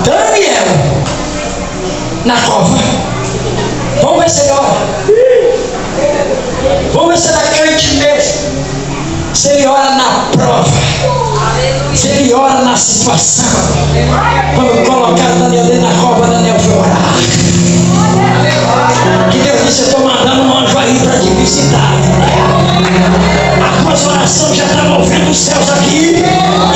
Daniel na cova, vamos ver se ele ora. Vamos ver se ele é crente mesmo. Se ele ora na prova, se ele ora na situação. Quando colocaram Daniel dentro da cova, Daniel foi orar. Que Deus disse: eu estou mandando um anjo aí para te visitar. A tua oração já está movendo os céus aqui.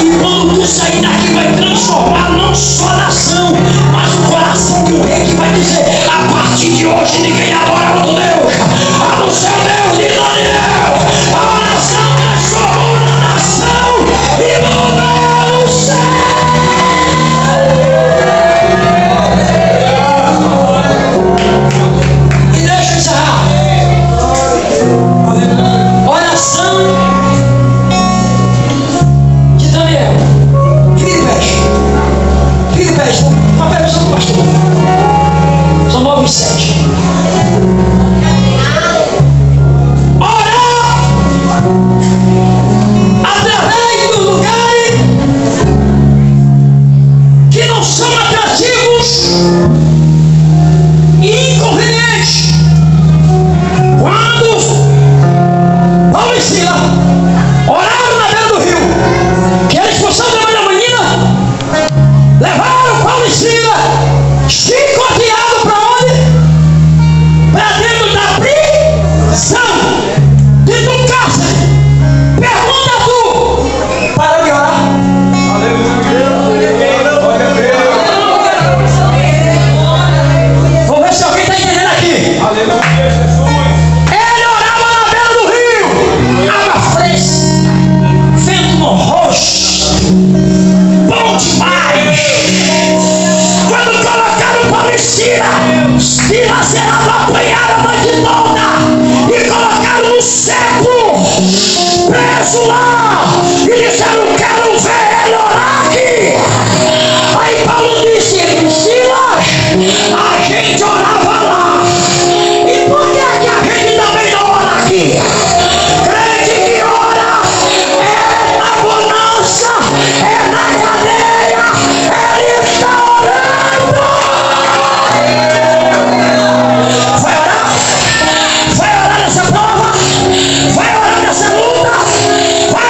E quando tu sair daqui, vai transformar não só a nação, mas o coração de um rei que vai dizer: a partir de hoje ninguém adora outro Deus, a não ser o Deus de Daniel. A oração transformou na nação e mudou o céu. E deixa eu encerrar. Oração de Daniel. Fique de pé. Fique de pé. Uma permissão do pastor. São 9h07. Orar através dos lugares que não são atrativos e inconvenientes. Quando Paulo e Sila oraram na beira do rio, que era a expulsão da menina, levaram Paulo e Sila chicoteado para onde? Para dentro da prisão, dentro do cárcere. Pergunta tu, para de orar. Vou ver se alguém está entendendo aqui. Ele orava na beira do rio, água fresca, vento no rosto, bom demais. Quando colocaram Paulo e Silas era apanhada a noite toda e colocaram no seco, preso lá, e disseram: quero ver ele orar aqui. Aí Paulo disse: Silas, a gente orava lá, e por que a gente também não ora aqui? Crente que ora é na bonança, é na cadeia, ele está orando. Vai orar nessa prova, vai orar nessa luta, vai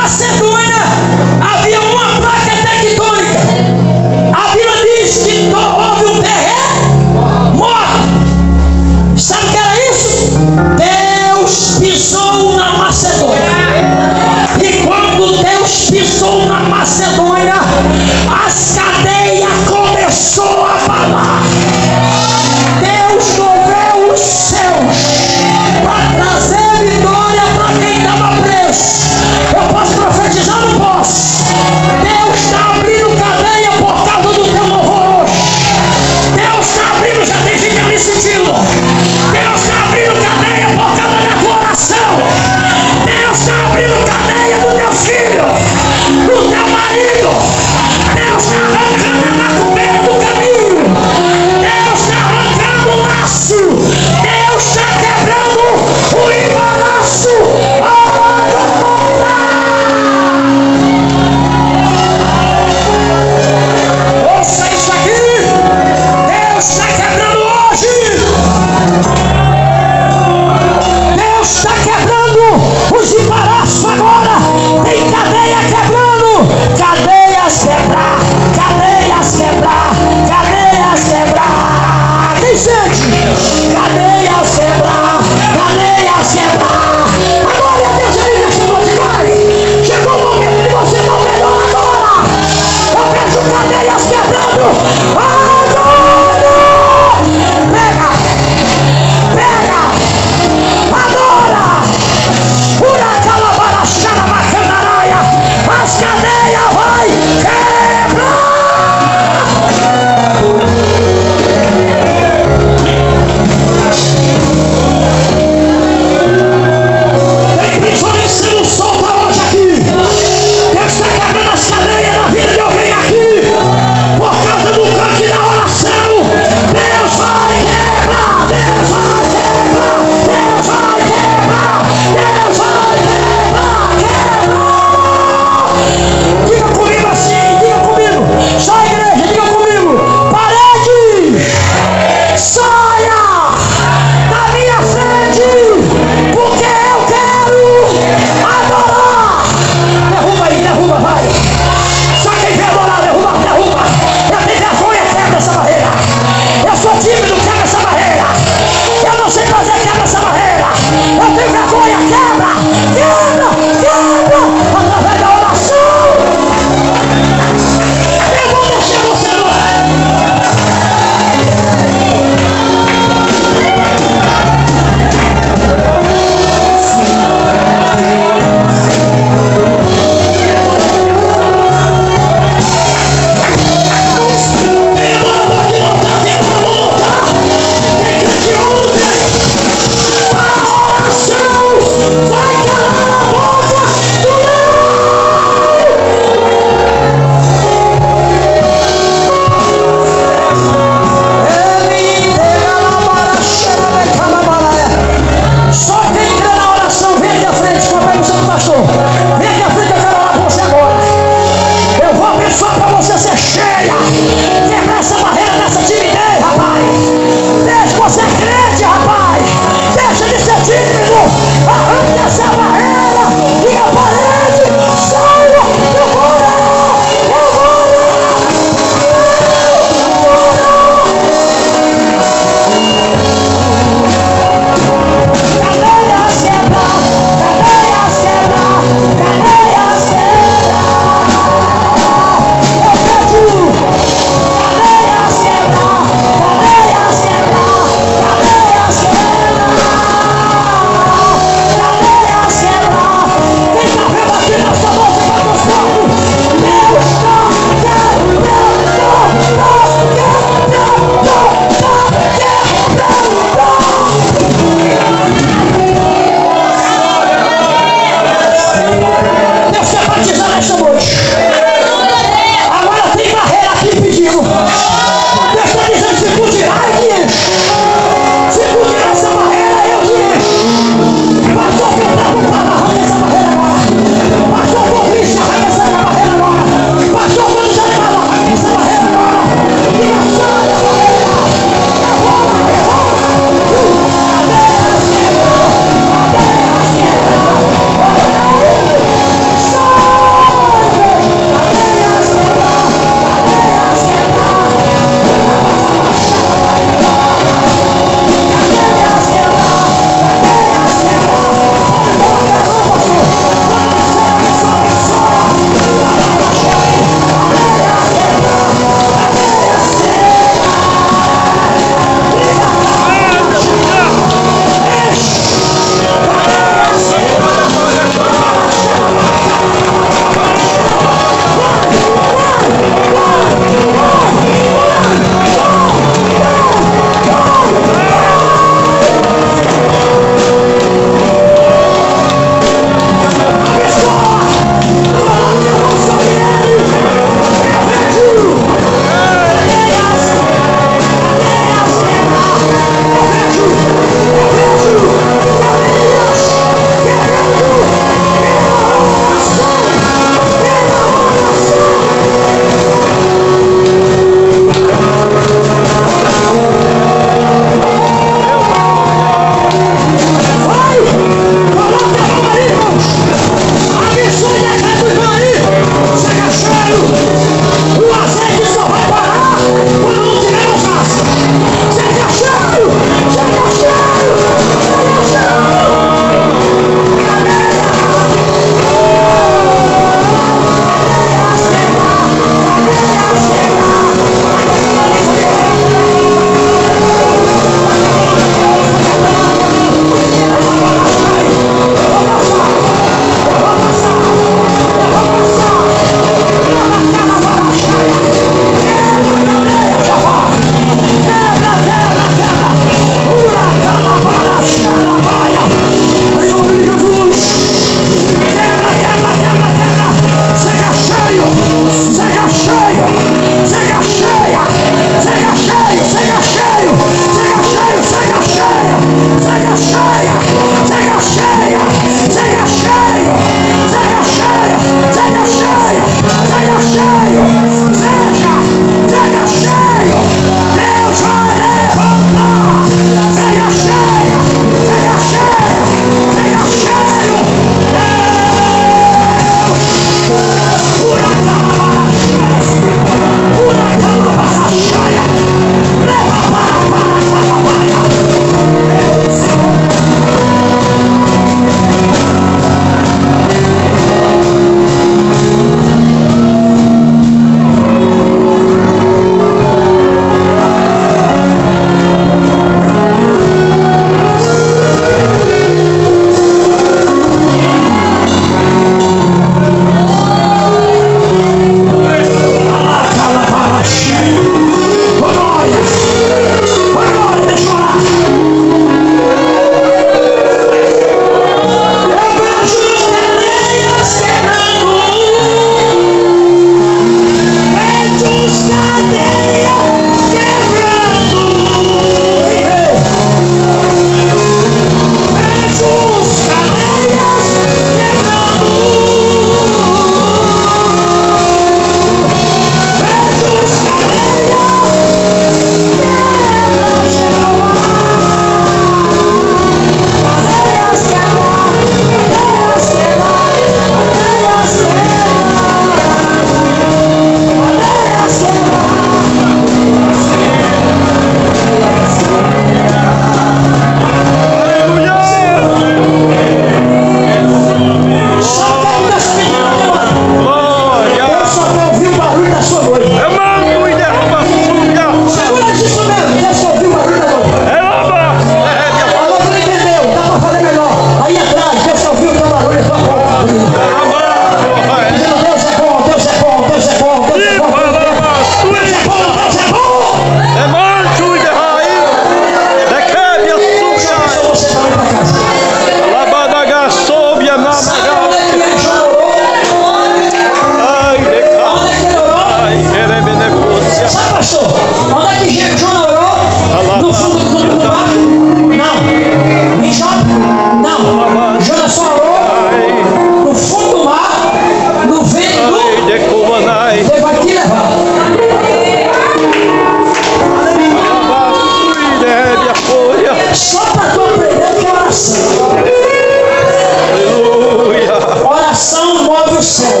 céu.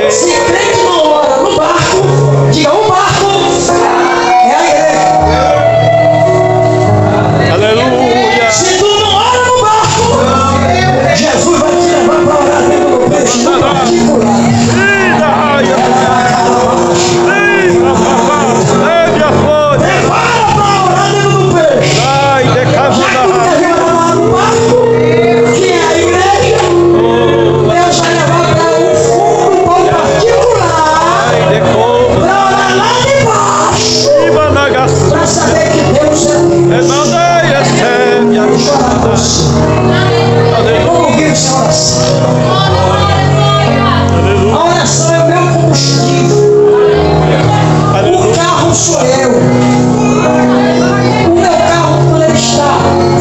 Se crente não ora no barco, diga: o barco é a igreja. Aleluia. Se tu não ora no barco, Jesus vai te levar para orar dentro do peixe, no particular. Prepara para orar dentro do peixe. Já que tu deve orar no barco, que é a igreja, Deus vai levar para o fundo, para o particular, para orar lá de baixo, para saber que Deus é Deus. Deixa eu orar com você. Vamos ouvir essa oração. A oração é o meu combustível. O carro sou eu. O meu carro, quando ele está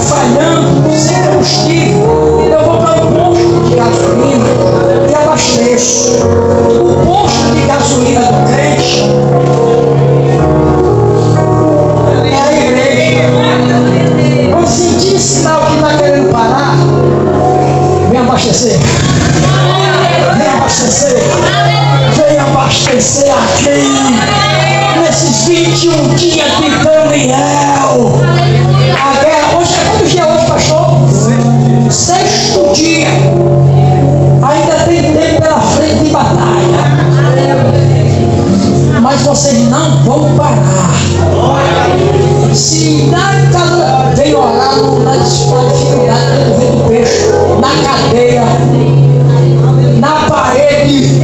falhando, sem combustível, eu vou para o posto de gasolina e abasteço. O posto de gasolina do crente é a igreja. Quando sentir sinal que está querendo parar, vem abastecer. Vem abastecer. Vem abastecer aqui. Nesses 21 dias de Daniel. A guerra, hoje é quantos dias hoje, pastor? Sexto dia. Ainda tem tempo pela frente de batalha. Mas vocês não vão parar. Se na casa vem orar na dificuldade do vento do peixe, na cadeia, na parede,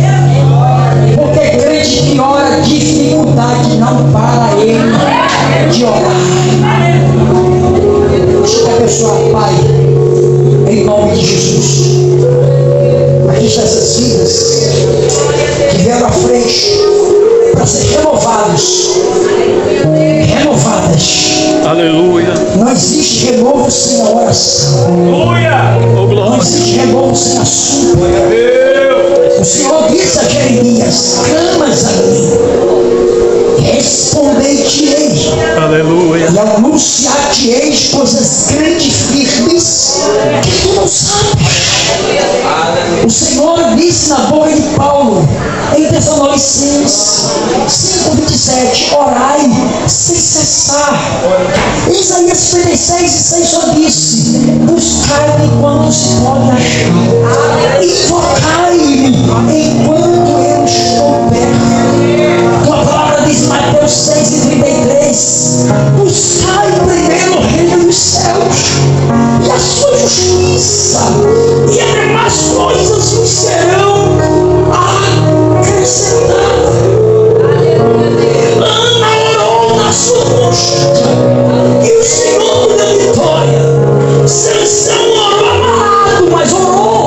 porque crente que ora, dificuldade não para ele de orar. Deixa a pessoa, Pai, em nome de Jesus, aqui estão essas vidas que vieram à frente para ser renovadas. Aleluia. Não existe renovo sem a oração. Não existe renovo sem a súplica. O Senhor disse a Jeremias: clamas a mim, respondei-te-ei. Aleluia. E anunciar-te-eis coisas grandes e firmes que tu não sabes. O Senhor disse na boca de Paulo em Tessalonicenses 5:27: orai sem cessar. Isaías 56:6 só disse: buscai-me quando se pode achar, invocai-me enquanto eu estou perto. Tua palavra diz em Mateus 6:33: buscai primeiro o reino dos céus e a sua justiça, e as demais coisas vos serão acrescentadas. Ana orou na sua angústia e o Senhor deu vitória. Sansão orou amarrado, mas orou,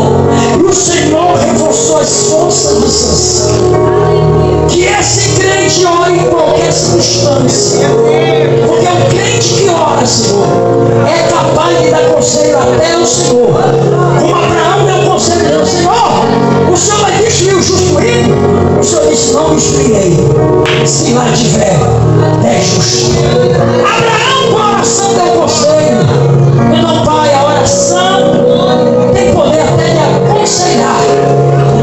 e o Senhor reforçou as forças de Sansão. Que esse crente ore em qualquer circunstância, porque o crente que ora, Senhor, é capaz de dar conselho até ao Senhor. Como Abraão deu conselho a Deus: Senhor, o Senhor vai destruir o justo ímpio? O Senhor disse: não destruirei, se lá tiver 10 justos. Abraão, com a oração, deu conselho. Meu Pai, a oração tem poder até de aconselhar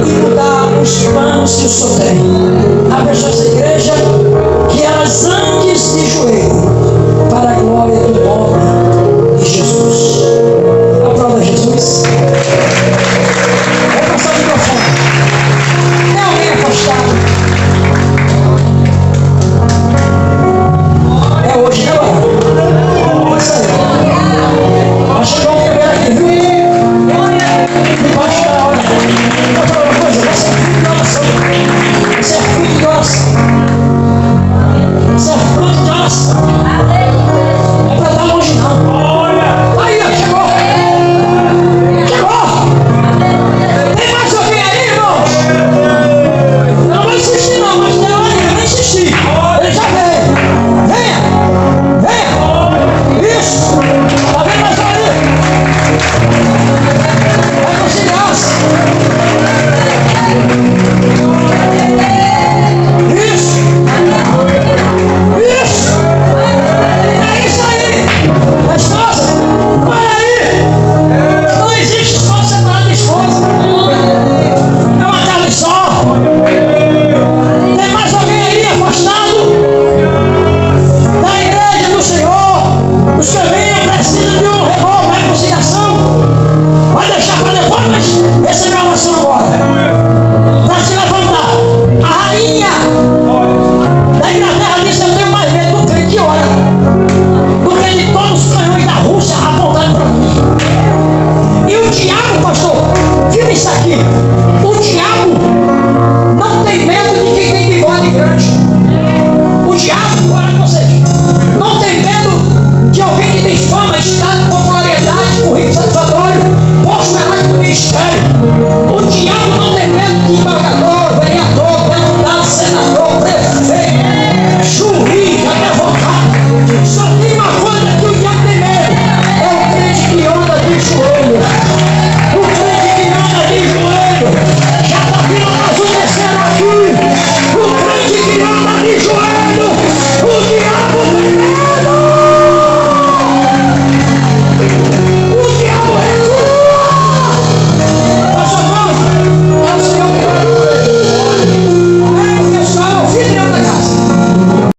e mudar os planos que o Senhor tem.